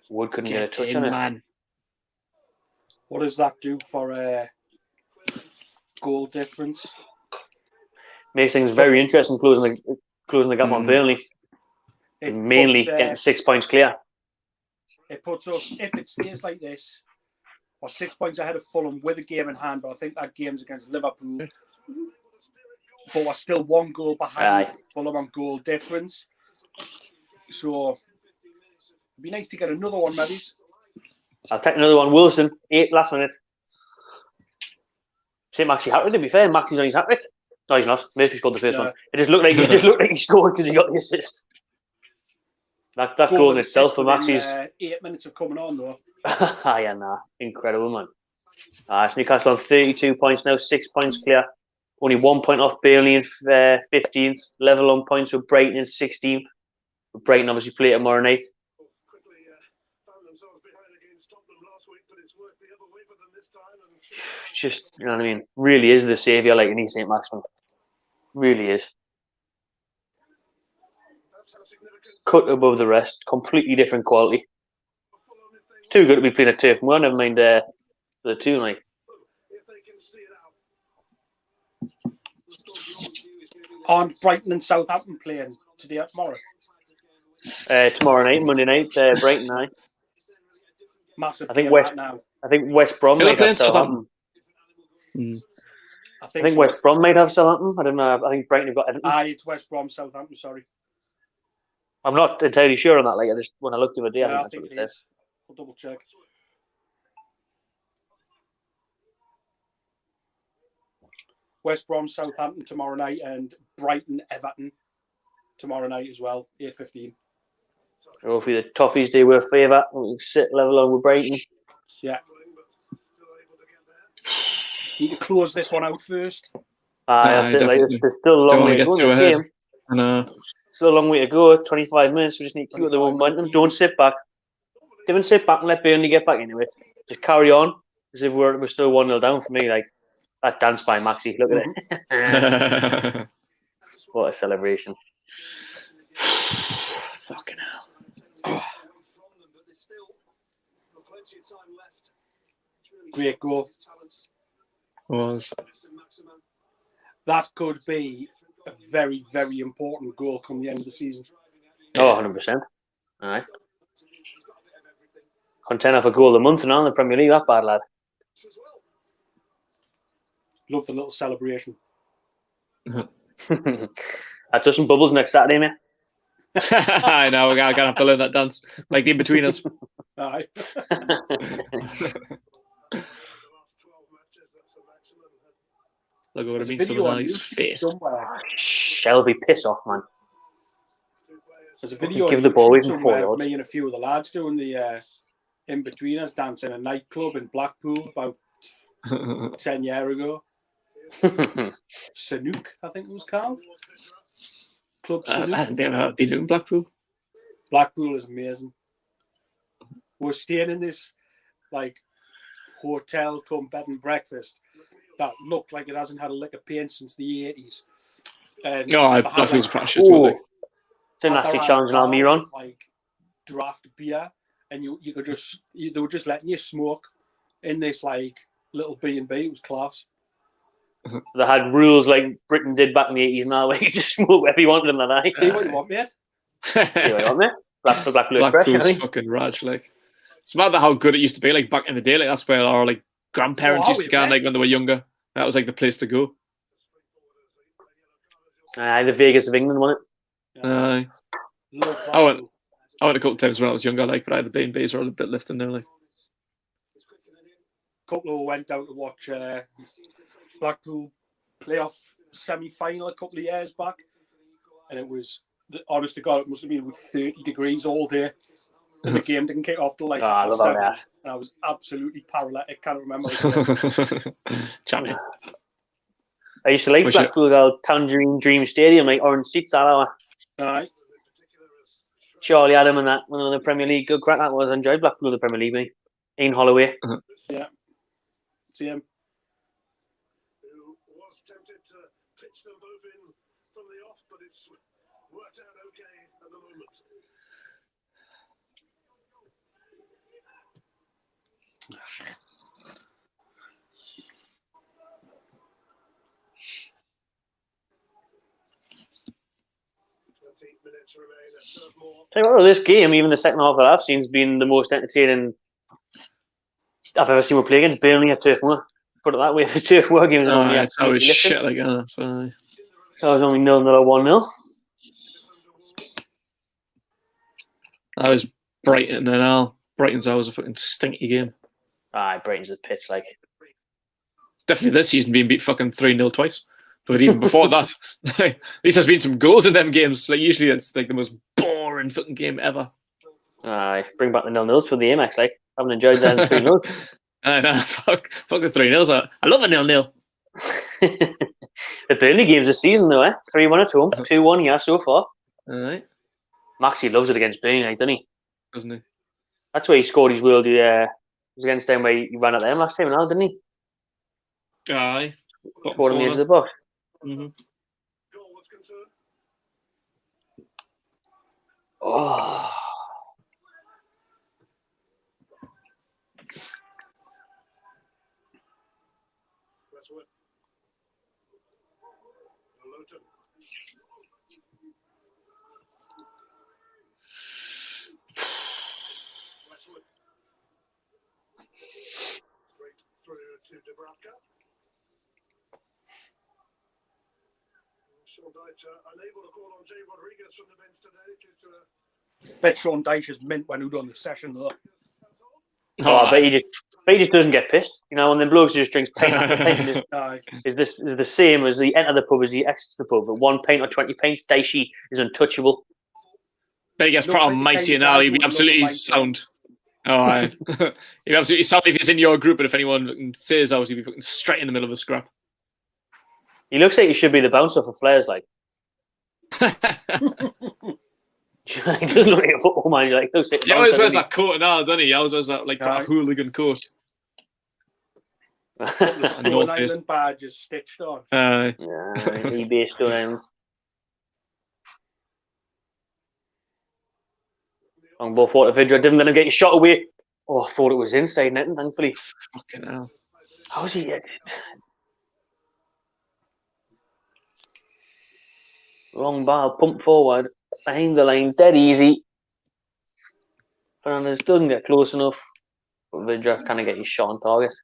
Wood couldn't get a touch on it. Man. What does that do for goal difference? Makes things very interesting closing the gap on Burnley. Mainly getting 6 points clear. It puts us, if it stays like this, we're 6 points ahead of Fulham with a game in hand, but I think that game's against Liverpool. But we're still 1 goal behind Fulham on goal difference. So it'd be nice to get another one, maybe. I'll take another one. Wilson, 8 last minute. Say Maxi hat-trick, to be fair. Maxi's on his hat-trick. No, he's not. Murphy scored the first one. It just looked like he scored because he got the assist. That goal in and itself assist for within, Maxi's 8 minutes of coming on though. yeah, nah, incredible, man. It's Newcastle on 32 points now, 6 points clear. Only 1 point off Burnley in 15th. Level on points with Brighton in 16th. Brighton obviously play tomorrow night. Quickly found themselves behind against Tottenham last week, but it's worked the other way for them this time. And Just, you know what I mean? Really is the saviour, like in Saint-Maximin. Really is. that's how significant Cut above the rest. Completely different quality. Fulham if they Too good to be playing at turf. Well, never mind the two, like. if they can see it out. Aren't Brighton and Southampton playing today or tomorrow? Tomorrow night, Monday night, Brighton night. Massive I think game West- that now. I think West Brom Who are might playing have Southampton. I I think, think so. West Brom might have Southampton. I don't know. I think Brighton have got Everton. It's West Brom, Southampton, sorry. I'm not entirely sure on that. Like, when I looked the other day, Yeah, I I think think it that's is. I'll double check. West Brom, Southampton tomorrow night, and Brighton, Everton tomorrow night as well, 8:15. hopefully the Toffees do a favour. We can sit level on with Brighton. Yeah. Need to close this one out first. That's it. Like, definitely. there's still a long Don't way wanna to go get in too this ahead. game. And Still a long way to go. 25 minutes. We just need to keep up the 25 momentum. minutes Don't easy. sit back. Don't sit back and let Burnley get back into it. Just carry on as if we're still 1-0 down for me. Like that dance by Maxi. Look at it. What a celebration. fucking hell. Great goal. Was. That could be a very, very important goal come the end of the season. Oh, 100%. All right. Contender for goal of the month now in the Premier League. That bad, lad. Love the little celebration. I touch some bubbles next Saturday, mate. I know, we're going to have to learn that dance. Like in between us. Aye. Look, it would have There's been a video something on on his YouTube face. somewhere. Shelby, piss off, man. There's a video Give on the ball YouTube away from somewhere of forward. me and a few of the lads doing the in-betweeners dance in a nightclub in Blackpool about 10 years ago. Sanook, I think it was called. Club I Sanook. haven't been doing Blackpool. Blackpool is amazing. We're staying in this like hotel come bed and breakfast that looked like it hasn't had a lick of paint since the 80s. And No, they had, Blackpool's like, crash. It's what, like, It's a had nasty their challenge in own bar Almiron. with, like draft beer, and you could just they were just letting you smoke in this like little B&B. It was class. They had rules like Britain did back in the 80s now, where you just smoke wherever you wanted in the night. Do what you want, mate. See what you want, mate? Blackpool Express, I Blackpool's think. fucking raj. Like, it's mad how good it used to be. Like back in the day, like that's where our like grandparents used to go. Like when they were younger, that was like the place to go. The Vegas of England, wasn't it? Love Blackpool. I went a couple of times when I was younger, like, but I had the B&Bs were a bit lifting there, like. Couple who went down to watch Blackpool playoff semi-final a couple of years back, and it was, honest to God, it must have been 30 degrees all day, and the game didn't kick off till like I love 7, that. and I was absolutely paralytic. Can't remember. Champion. I used to like Wish it- Blackpool old Tangerine Dream Stadium, like orange seats all hour. Aye. Charlie Adam and that, one of the Premier League, good crack that was. I enjoyed Blackpool in the Premier League, mate. Ian Holloway. See him. who was tempted to pitch them both in from the off, but it's worked out okay at the moment. Minutes remain. A third more. Tell you what, this game, even the second half that I've seen, has been the most entertaining I've ever seen we play against Burnley at Turf Moor. Put it that way, the Turf Moor games are only It's always absolutely shit like that. So. That was only 0-0 or 1-0. That was Brighton and all. Brighton's always a fucking stinky game. Brighton's the pitch, like. Definitely this season being beat fucking 3-0 twice. But even before that, at least there's been some goals in them games. Like usually it's like the most boring boring fucking game ever. Aye, bring back the 0-0s for the Amex, like. I haven't enjoyed them 3-0s. I know, fuck the 3-0s. I love a 0-0. The Burnley games this season, though, 3-1 at home, 2-1 here so far. All right, Maxie loves it against Burnley, like, doesn't he? doesn't he? That's where he scored his world. It was against them where he ran at them last time, now, didn't he? Aye. Scored on the edge of the box. Mm-hmm. Goal was concerned. Oh. Westwood. Luton. Westwood. Straight through to Dubravka. Sean Dyche unable to call on Jay Rodriguez from the bench today due to a Bet Sean Dyche is mint when he done the session though. Oh, I bet he just doesn't get pissed. You know, when the blokes just drinks pint after pint. Aye. Is the same as he enter the pub as he exits the pub. But 1 pint or 20 pints, Dyche is untouchable. Bet he gets Looks put on like the Mighty kind and of now guy he'd who be would love absolutely a pint, sound. Oh, aye. He'd be absolutely sound if he's in your group, but if anyone fucking says out, he'd be fucking straight in the middle of a scrap. He looks like he should be the bouncer for Flares, like. He doesn't look like a football man. He looks like a He always bouncer, wears doesn't that coat now, doesn't he? He always wears that Aye. hooligan coat. he? The Stone North Face. Island badge is stitched on. Aye. Yeah, he based Stone Island. Long ball forward to Vidra. Didn't let him get his shot away. Oh, I thought it was inside netting, thankfully. Fucking hell. How's he? Long ball, pump forward, behind the line, dead easy. Fernandez doesn't get close enough. But Vidra can't get his shot on target.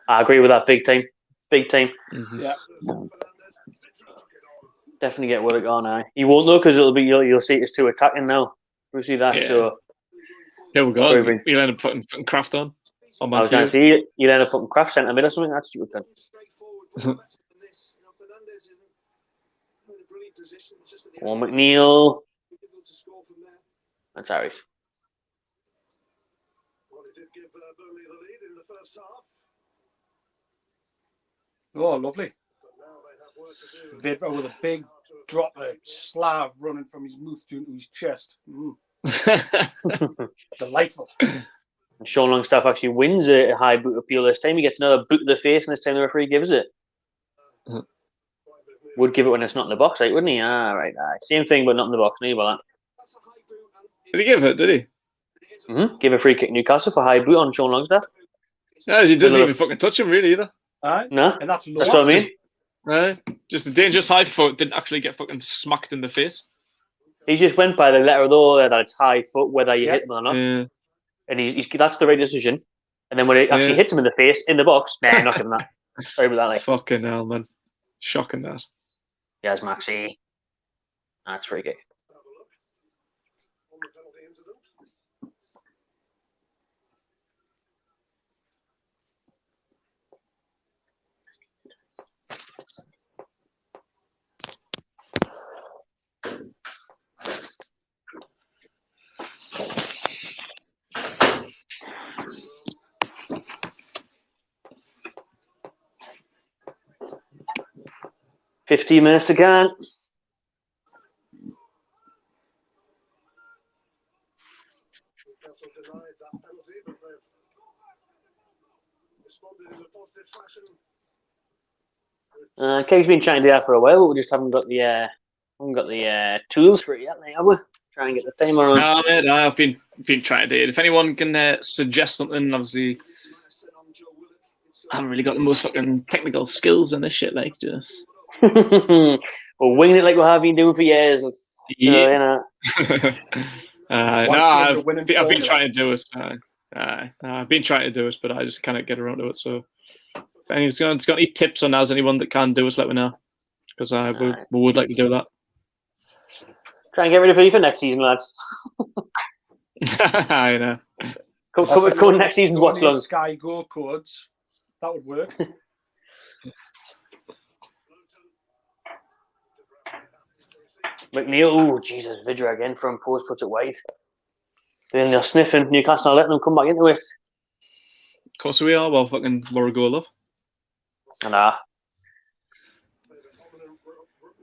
I agree with that big time. Big time. Mm-hmm. Yeah. Definitely get Willock on now. You won't know because it'll be you'll see it's 2 attacking now. We'll see that. Yeah. So Here we go. Very You'll end up putting Kraft on. I was going to say you'll end up putting Kraft centre mid or something. That's stupid. Then. Oh, McNeil. That's Irish. well, he did give Burnley the lead in the first half, Oh, lovely. but now they have work to do. Vidra with a big drop, a Slav running from his mouth into his chest. Delightful. And Sean Longstaff actually wins a high boot appeal this time. He gets another boot to the face, and this time the referee gives it. Would give it when it's not in the box, right? Wouldn't he? Ah, right. Same thing, but not in the box. No, well, Did he give it? Did he? Give a free kick Newcastle for high boot on Sean Longstaff. No, he doesn't even fucking touch him really either. Aye. No, And that's that's what I mean. Just a dangerous high foot. Didn't actually get fucking smacked in the face. He just went by the letter of the law that it's high foot, whether you hit him or not. Yeah. And he's that's the right decision. And then when it actually hits him in the face, in the box, nah, not giving that. Sorry about that. Like. Fucking hell, man. Shocking that. Yes, Maxi. That's free kick. Have a look on the penalty incident. $15 minutes to go. Newcastle denied that penalty, but they've responded in a positive fashion. Kate's been trying to do that for a while, but we just haven't got the tools for it yet. Like, have we? Try and get the timer on. No, mate, no, I've been trying to do it. If anyone can suggest something, obviously, I haven't really got the most fucking technical skills in this shit. Like, just We're winging it like we have been doing for years. yeah. I've winning been formula. trying to do it. I've been trying to do it, but I just can't get around to it. So, if anyone's got any tips on that, anyone that can do it, let me know, because we would like to do that. Try and get ready for you for next season, lads. I know. Come next season's Watchalong. Sky Go codes. That would work. McNeil, oh Jesus, Vidra again from post, puts it wide. Then they're sniffing Newcastle, letting them come back into it. Of course we are. Well, fucking more a goal up. Nah.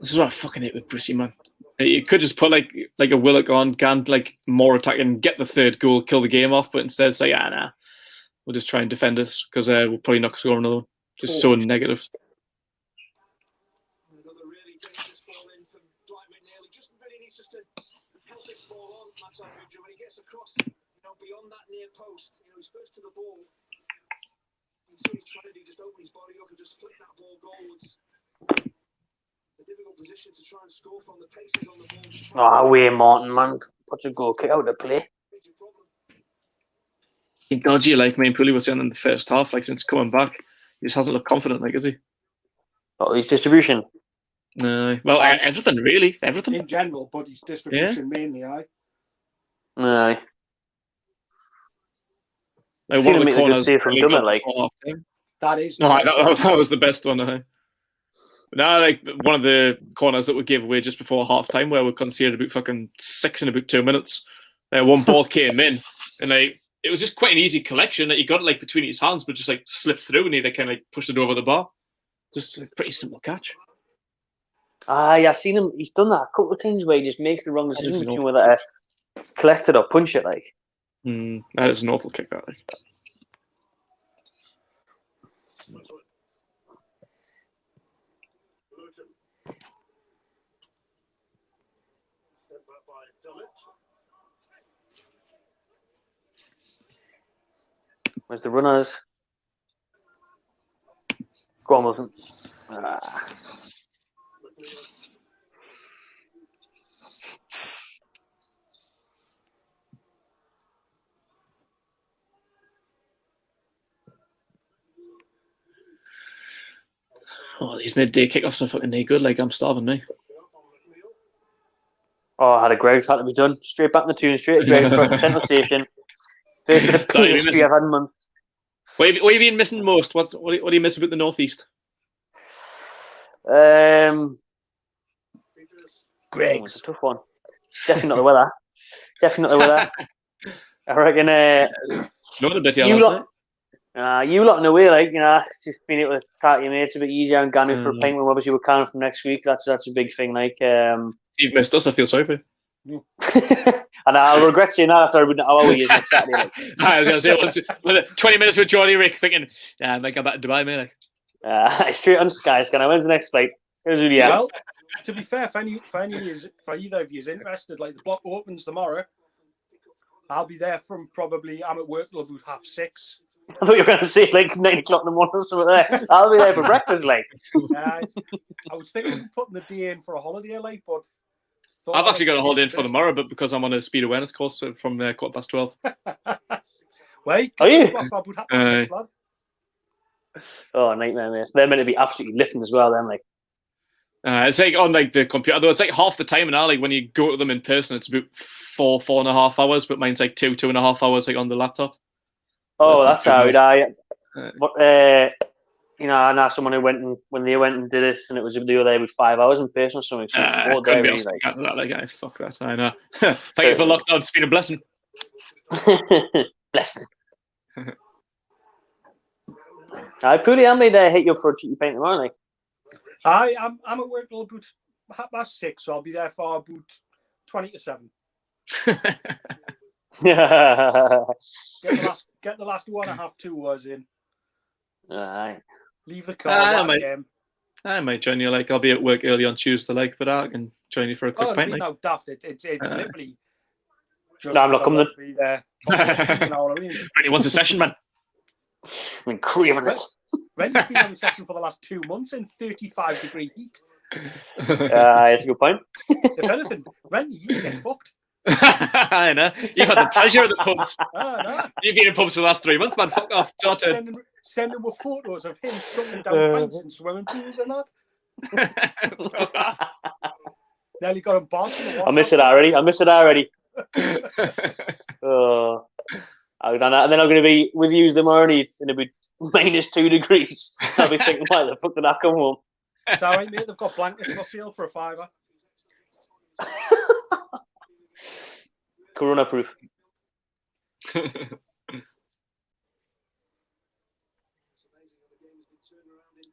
This is what I fucking hate with Brucey, man. You could just put like a Willock on, Gant, like more attacking, get the third goal, kill the game off, but instead say, nah, we'll just try and defend us because we'll probably not score another one. Just so negative. Another really dangerous ball in from Dwight McNeil. He just really needs just to help this ball on, Matt Albuja, when he gets across, beyond that near post. He's first to the ball. You see he's trying to do, just open his body up and just flick that ball goalwards. A difficult position to try and score from. The paces on the ball. Oh, Wayne Martin, man. Puts a goal kick out to play. He dodgy, like me and Pooley was saying in the first half, like since coming back. He just hasn't looked confident, like, is he? Oh, his distribution. No. Well, everything, really. Everything. In general, but his distribution mainly, aye. Aye. Like one of the corners from Dummett, like. That is. No, that was the best one, I. No, like one of the corners that we gave away just before half time, where we conceded about fucking 6 in about 2 minutes. One ball came in, and like it was just quite an easy collection that he got like between his hands, but just like slipped through, and he kind of like pushed it over the bar. Just a pretty simple catch. Aye, I've seen him. He's done that a couple of times where he just makes the wrong decision between whether to collect it or punch it. Like, that is an awful kick, that. Like. Where's the runners? Go on, Wilson. Ah. Oh, these midday kickoffs are fucking no good. Like, I'm starving now. Oh, I had a Greg's had to be done. Straight back in the tune, straight to Greg's across the central station. First bit of history I've had in months. What have you been missing most? What do you miss about the northeast? Greg's. It's a tough one. Definitely not the weather. Definitely not the weather. I reckon. Not a bit here. You lot in a way, like, just being able to talk to your mates a bit easier and going for a pint when obviously we're coming from next week. That's a big thing. Like, you've missed us. I feel sorry for you. And I'll regret saying that after our years next Saturday. Like. I was going to say, 20 minutes with Geordie Rick thinking, I might go back to Dubai, mate. Straight on Skyscanner. When's the next flight? Well, to be fair, for either of you is interested, like the block opens tomorrow. I'll be there from probably, I'm at work till about 6:30. I thought you were going to say like 9 o'clock in the morning or something there. I'll be there for breakfast, like. I was thinking of putting the day in for a holiday, like, but I've actually got a holiday in for tomorrow, but because I'm on a speed awareness course from 12:15. Wait, are you? Oh, nightmare, mate. They're meant to be absolutely lifting as well, then, like. It's like on like the computer, although it's like half the time now. Like when you go to them in person, it's about 4.5 hours, but mine's like 2.5 hours, like on the laptop. Oh, that's how it is. But I know someone who went and when they went and did it, and it was they were there with 5 hours in person or something. So couldn't be able to that. Like, fuck that. I know. Thank you for lockdown. It's been a blessing. Blessing. I pretty am made hit you up for a cheeky pint tomorrow, like. I'm at work till about 6:30, so I'll be there for about 20 to 7. Get the last 1.5 tours in. Aye. Leave the car. I might join you. Like I'll be at work early on Tuesday, like, but I can join you for a quick pint. No, daft. It's literally. Just no, I'm not coming. Be there. You know what I mean? Really wants a session, man. I mean, craving it. Rennie's been on the session for the last 2 months in 35-degree heat. That's a good point. If anything, Rennie, you get fucked. I know. You've had the pleasure of the pubs. No. You've been in pubs for the last 3 months, man. Fuck off. Sending with photos of him sucking down pints in swimming pools and that. Nearly got him bounced. I miss it already. Oh. And then I'm going to be with you tomorrow and it's in about -2 degrees. I'll be thinking, why the fuck did I come home? It's all right, mate. They've got blankets for sale for a £5. Corona proof. It's amazing how the game has been turned around in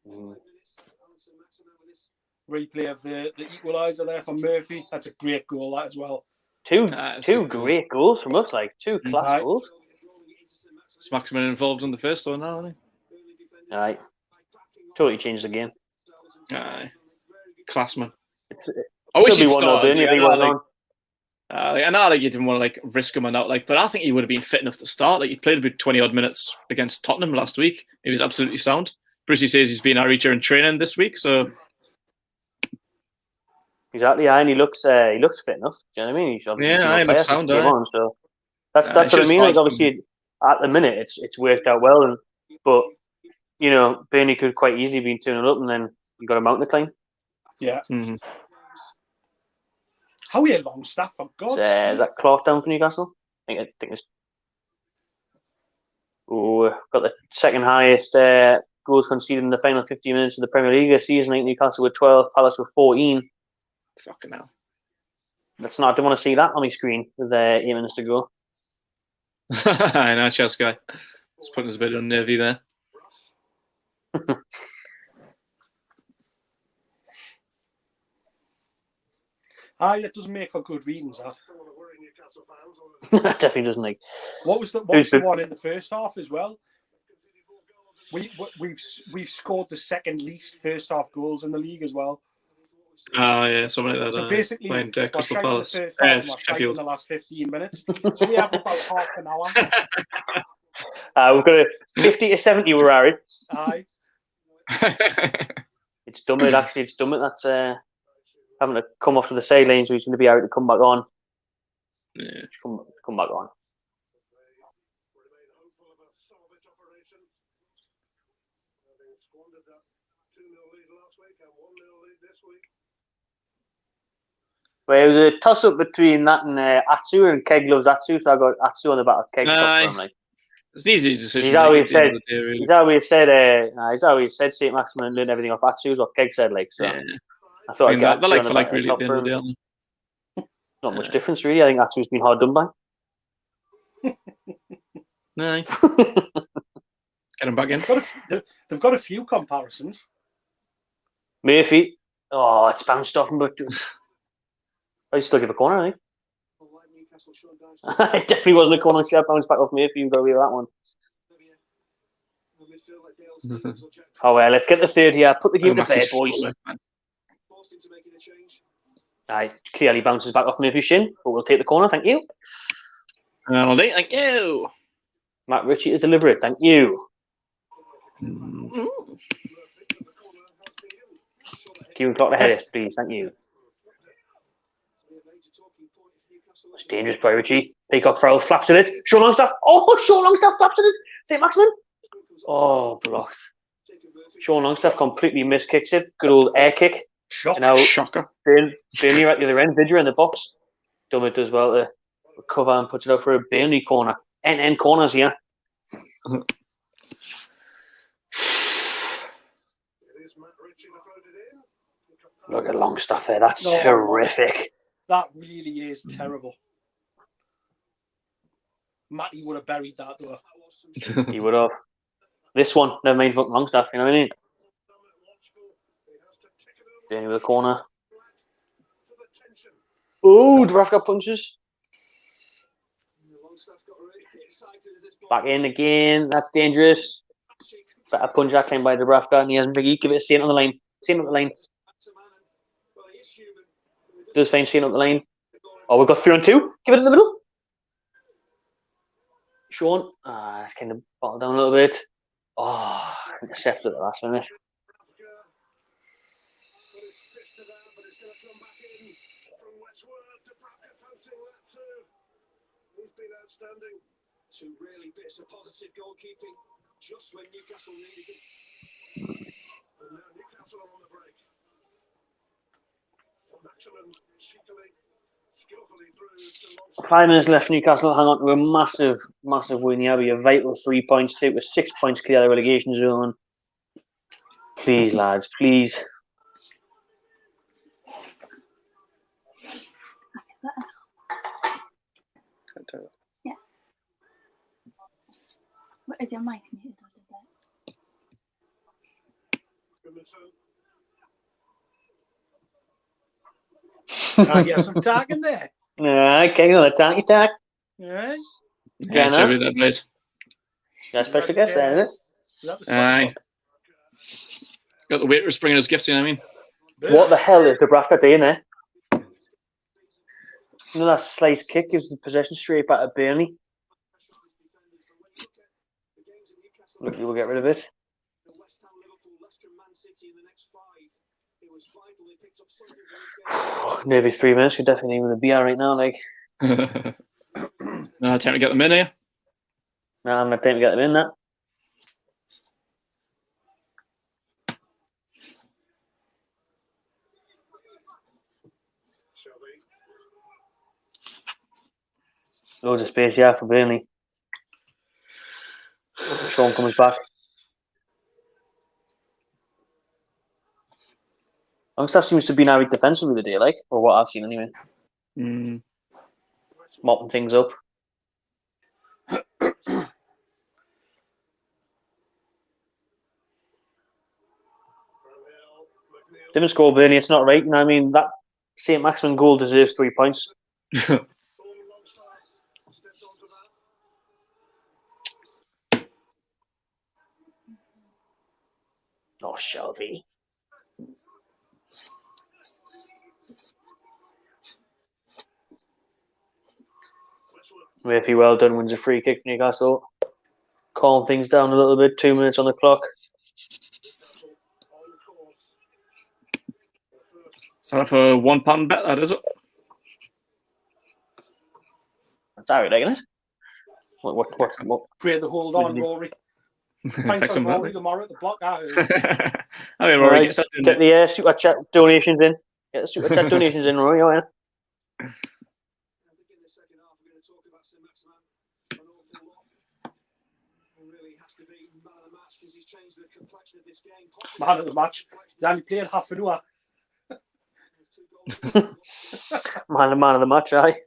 5 minutes. Saint-Maximin with this. Replay of the equaliser there from Murphy. That's a great goal, that as well. Two That's good goal. great goals from us, like two class Right. goals. Smacksman involved in the first one now, isn't Aye. Totally changed the game. he? Aye. Classman. It's I wish still he'd be 1-0 started. Burnley if he I know, wasn't like, on. I know like you didn't want to like risk him or not, like, but I think he would have been fit enough to start. Like he played about 20 odd minutes against Tottenham last week. He was absolutely sound. Brucey says he's been our during training this week, so Exactly, yeah, and he looks fit enough. Do you know what I mean? He's obviously been on he looks fire since sound. he came on, so that's It what I should mean. Like start obviously, at the minute, it's worked out well, but you know, Burnley could quite easily be 2-0 up, and then you got a mountain to climb. Yeah. Mhm. How we had Longstaff, for God's Is sake. that Clark down for Newcastle? I think it's. Oh, got the second highest goals conceded in the final 15 minutes of the Premier League this season. I think Newcastle with 12, Palace with 14. Fucking hell. That's not. I don't want to see that on my screen with 8 minutes to go. I know, chess guy. Just putting us a bit on nervy there. Aye, it doesn't make for good readings, that. Don't want to worry Newcastle fans. Or Definitely doesn't like. What was the one in the first half as well? We've scored the second least first half goals in the league as well. Oh yeah, something like that. So basically, playing we're Crystal shite in the Palace. first half and we're shite in Sheffield. the last 15 minutes. So we have about half an hour. We've got a 50 to 70. We're at it. Aye. It's Dummett, actually. It's Dummett that's having to come off to the sidelines, so he's going to be out to come back on. Yeah. Come back on. remain hopeful of a salvage operation. Having squandered that 2-0 lead last week and 1-0 lead this week. Well, it was a toss-up between that and Atsu, and Keg loves Atsu, so I got Atsu on the back of Keg. Aye. For him, like. It's an easy decision. He's always at the end said. of the day, really. He's always said Saint-Maximin and learned everything off Atsu, is what Keg said, like. So Yeah. I thought I mean, I'd get they're Atsu like on for the like back really of at the end of the day, aren't they? Not much difference, really. I think Atsu's been hard done by. Aye. Get him back in. They've got a few comparisons. Murphy. Oh, it's bounced off him, but I still give a corner, I think. It definitely wasn't a corner shot. Bounced back off Murphy. You got away with that one. Oh well, let's get the third here. Put the game to bed, boys. Aye, clearly bounces back off Murphy's shin, but we'll take the corner. Thank you, Thank you. Matt Ritchie to deliver it. Thank you. Kieran Clark to head it, please. Thank you. It's dangerous by Ritchie. Peacock Farrell flaps at it. Sean Longstaff. Oh, Sean Longstaff flaps at it. Saint-Maximin. Oh, blocked. Sean Longstaff completely miskicks it. Good old air kick. Shocker. Burnley at the other end. Vidra in the box. Dummett does well to recover and puts it out for a Burnley corner. End corners here. Look at Longstaff there. That's horrific. That really is terrible. Matty would have buried that though. He would have. This one, never mind fucking Longstaff, you know what I mean? Burnley with the corner. Oh, Dubravka punches. Back in again. That's dangerous. Better punch that time by Dubravka, and he hasn't big. Give it a Saint on the line. Saint up the line. Does find Saint up the line. Oh, we've got 3-on-2. Give it in the middle. Sean. It's kind of bottled down a little bit. Oh, intercepted at the last minute. He's been outstanding. Two really bits of positive goalkeeping just when Newcastle needed it. And now Newcastle are on the break. Maximum cheekily, skillfully through. 5 minutes left. Newcastle hang on to a massive win here. Be a vital 3 points. Take with 6 points clear the relegation zone. Please, lads, please. Can't tell. Is your mic muted? Get some tag in there. Okay, on the tanky tack. Yeah. Yeah, so with that, please. That's special guest there, isn't it? Is that the Aye. Got the waiters bringing us gifts in, I mean. What the hell is the Brafford doing there? You know that slice kick gives the possession straight back at Burnley. Look, you will get rid of it. Maybe 3 minutes could definitely even be out right now. Like, No, time to get them in here. nah, I'm not time to get them in. That. Loads of space, yeah, for Burnley. Sean comes back. Longstaff seems to be now defensively today, like, or what I've seen anyway. Mm. Mopping things up. Didn't score Burnley, it's not right. You know what I mean? That Saint-Maximin goal deserves 3 points. Oh, Shelby. Murphy, well done, wins a free kick for Newcastle. Calm things down a little bit, 2 minutes on the clock. Is that for £1 bet, that is it? That's alright, isn't it? What? Pray the hold on, Rory. Thanks Thanks on on Rory that. tomorrow at the block. I heard. Okay, Rory, Right, get that in. Get the super chat donations in. Get the super chat donations in, Rory. Oh, yeah. I think in the second half we're going to talk about Saint-Maximin an awful lot. He really has to be man of the match because he's changed the complexion of this game. Man of the match. He only played half an hour. Man of the match, aye.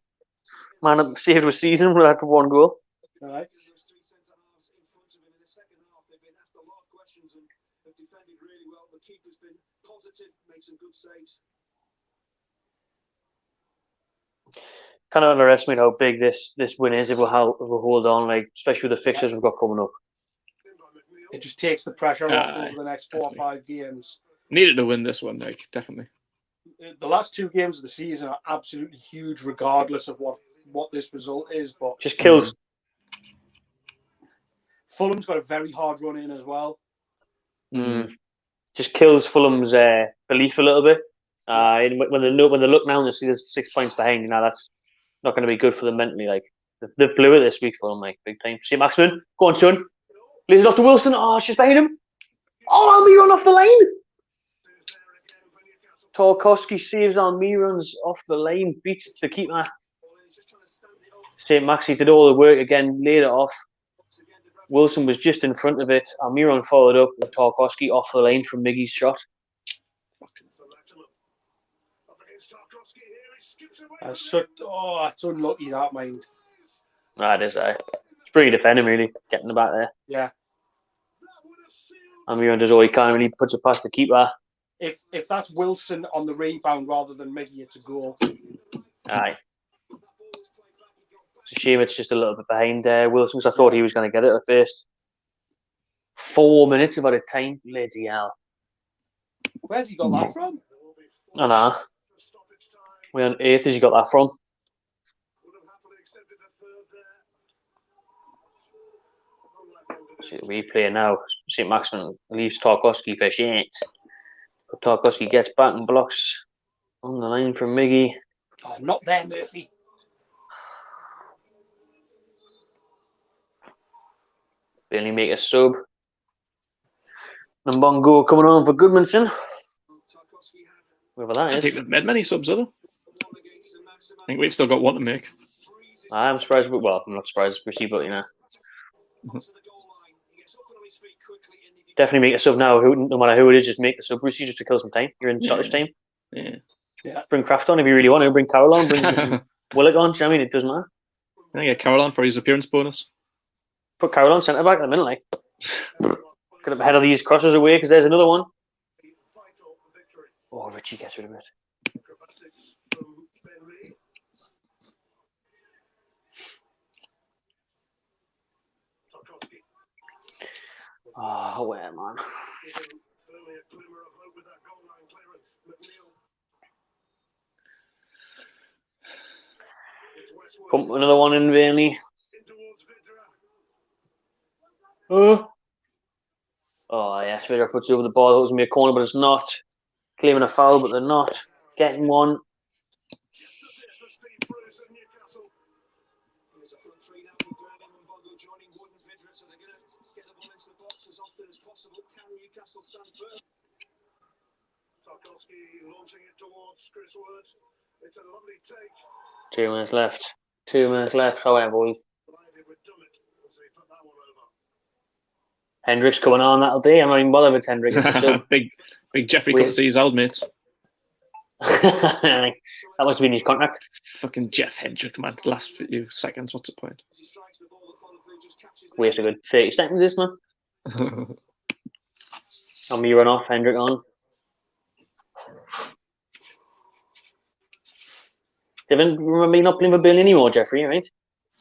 Saved a season with after 1 goal. All right. Those three centre halves in front of him in the second half, they've been asked a lot of questions and have defended really well. The keeper's been positive, made some good saves. Kind of underestimate how big this win is if we hold on, like, especially with the fixtures we've got coming up. It just takes the pressure off Aye, over the next 4 or 5 games. Needed to win this one, like, definitely. The last 2 games of the season are absolutely huge, regardless of what this result is. But Just kills. Fulham's got a very hard run in as well. Just kills Fulham's belief a little bit. When they look now and they see there's 6 points behind, you know, that's not going to be good for them mentally. Like, they've blew it this week for them, like, big time. Saint-Maximin, go on, son. Leaves it off to Wilson. Oh, she's behind him. Oh, Almiron off the lane. Tarkowski saves Almiron's off the lane, beats the keeper. Saint-Maxi did all the work again, laid it off. Wilson was just in front of it. Almiron followed up with Tarkowski off the lane from Miggy's shot. It's unlucky, that, mind. That is, it's pretty defending, really, getting the back there. Yeah. Almiron does all he can, really puts it past the keeper. If that's Wilson on the rebound rather than Miggy, it's a goal. Aye. It's a shame it's just a little bit behind Wilson, because I thought he was going to get it at first. 4 minutes about a time. Bloody hell. Where's he got that from? I know. Where on earth has he got that from? Replay now. Saint-Maximin leaves Tarkowski for shit. But Tarkowski gets back and blocks on the line from Miggy. Oh, not there, Murphy. Barely make a sub. Mbongo coming on for Goodmanson. Whoever that I is. think they've made many subs, are they? I think we've still got one to make. I'm surprised, well, I'm not surprised with Rishi, but you know. Definitely make a sub now. No matter who it is, just make the sub Rishi just to kill some time. You're in Scottish time. Yeah. Yeah. Bring Kraft on if you really want to. Bring Carroll on. Bring Willock on. I mean, it doesn't matter. I get Carroll on for his appearance bonus. Put Carroll on centre back at the minute, like. Could have headed these crosses away because there's another one. Oh, Richie gets rid of it. Oh, where, man. Come another one in Burnley. Oh, yeah, Spider puts it over the ball. That was me a corner, but it's not. Claiming a foul, but they're not. Getting one. Launching it towards Chris Wood. It's a lovely take. 2 minutes left. 2 minutes left. How are boys? Hendrick's coming on that'll do. I'm not even bothered with Hendrick. Big Jeffrey come to see his old mates. That must have been his contract. Fucking Jeff Hendrick, man. Last few seconds. What's the point? Waste a good 30 seconds, this man. And me run off, Hendrick on. You haven't remember me not playing for Burnley anymore, Jeffrey, right?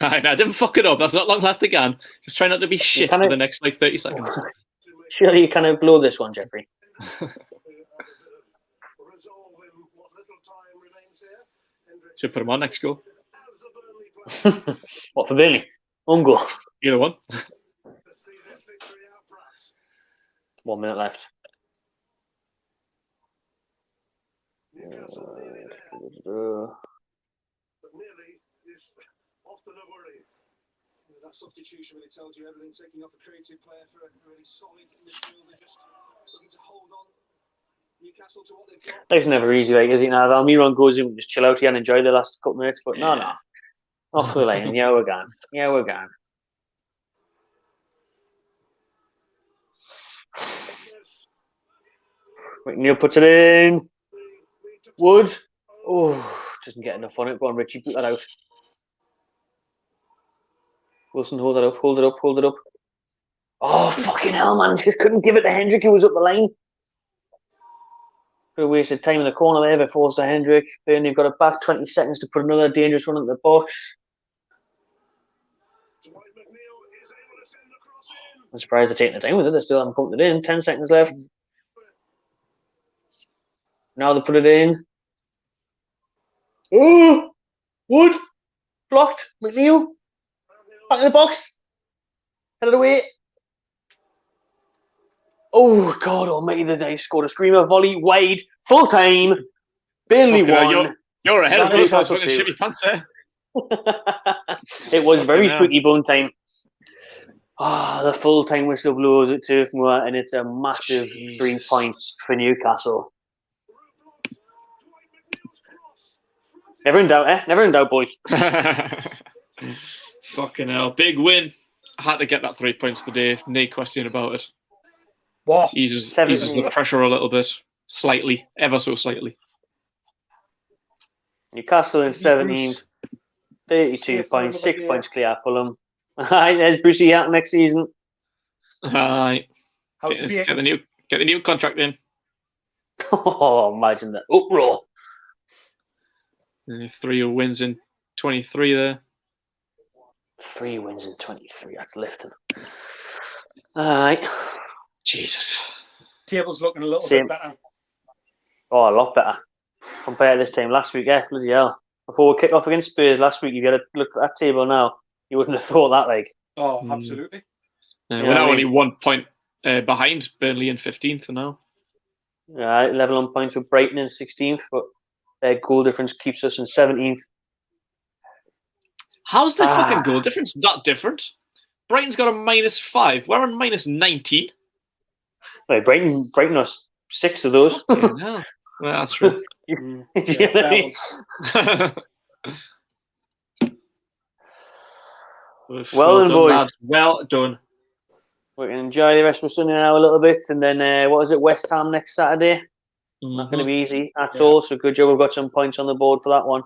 I didn't fuck it up. That's not long left again. Just try not to be shit for the next 30 seconds. Surely you kind of blow this one, Jeffrey. Should put him on next goal. What, for Burnley? Own goal. Either one. 1 minute left. That substitution really tells you everything, taking off a creative player for a really solid midfielder, just looking to hold on Newcastle to what they've got. Life's never easy, like, is it now? Almiron goes in, just chill out here and enjoy the last couple minutes, but no. Off the line, yeah, we're gone. Neil puts it in. Wood. Oh, doesn't get enough on it. Go on, Richie, put that out. Wilson, hold it up. Oh, fucking hell, man. Just couldn't give it to Hendrick, who was up the line. Could have wasted time in the corner there before it's to Hendrick. Burnley have got it back. 20 seconds to put another dangerous run into the box. I'm surprised they're taking the time with it. They still haven't pumped it in. 10 seconds left. Now they put it in. Oh! Wood! Blocked. McNeil. Back in the box. Headed away. Oh, God almighty, the guy scored a screamer volley. Wade. Full time. Burnley won. You're ahead of us. I was fucking shitty pants there. It was very squeaky bone time. The full time whistle blows at Turf Moor, and it's a massive 3 points for Newcastle. Never in doubt, eh? Never in doubt, boys. Fucking hell. Big win. I had to get that 3 points today. No question about it. What? Eases the pressure a little bit. Slightly. Ever so slightly. Newcastle in 17th. 32 points. 6 points clear Fulham. Alright, there's Brucey out next season. Alright. Get the new contract in. Oh, imagine that uproar. 3 wins in 23 there. 3 wins in 23. That's lifting. Alright. Jesus. Table's looking a little bit better. Oh, a lot better. Compared to this time last week, yeah. Bloody hell. Before we kick off against Spurs last week, you got to look at that table now. You wouldn't have thought that, like. Oh, absolutely. We're now only 1 point behind Burnley in 15th for now. Yeah, level on points with Brighton in 16th, but their goal difference keeps us in 17th. How's the fucking goal difference not different? Brighton's got a -5. We're on -19. Right, Brighton are 6 of those. No. Well, that's true. Well done, boys. Lads. Well done. We can enjoy the rest of Sunday now a little bit, and then what is it? West Ham next Saturday. Not going to be easy at all. So good job. We've got some points on the board for that one.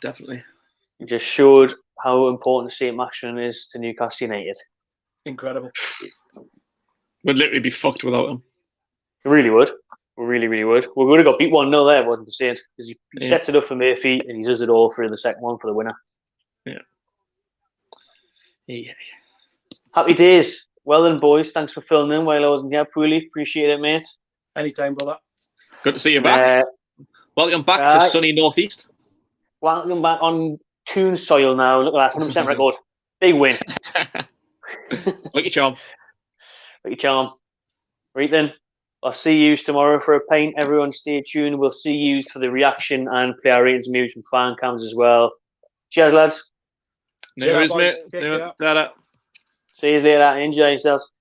Definitely. You just showed how important Saint-Maximin is to Newcastle United. Incredible. We'd literally be fucked without him. We really would. We really would. We would have got beat 1-0 there, wasn't the same? Because he sets it up for Murphy and he does it all for the second one for the winner. Yeah. Happy days. Well done, boys. Thanks for filming while I wasn't here. Really appreciate it, mate. Anytime, brother. Good to see you back. Welcome back to sunny northeast. Welcome back on Toon soil now. Look at that, 100% record. Big win. Lucky charm. Lucky charm. Right then. I'll see you tomorrow for a pint. Everyone stay tuned. We'll see you for the reaction and player ratings and maybe some fan cams as well. Cheers, lads. No worries, mate. Take care. Ta-da. See you later. Enjoy yourselves.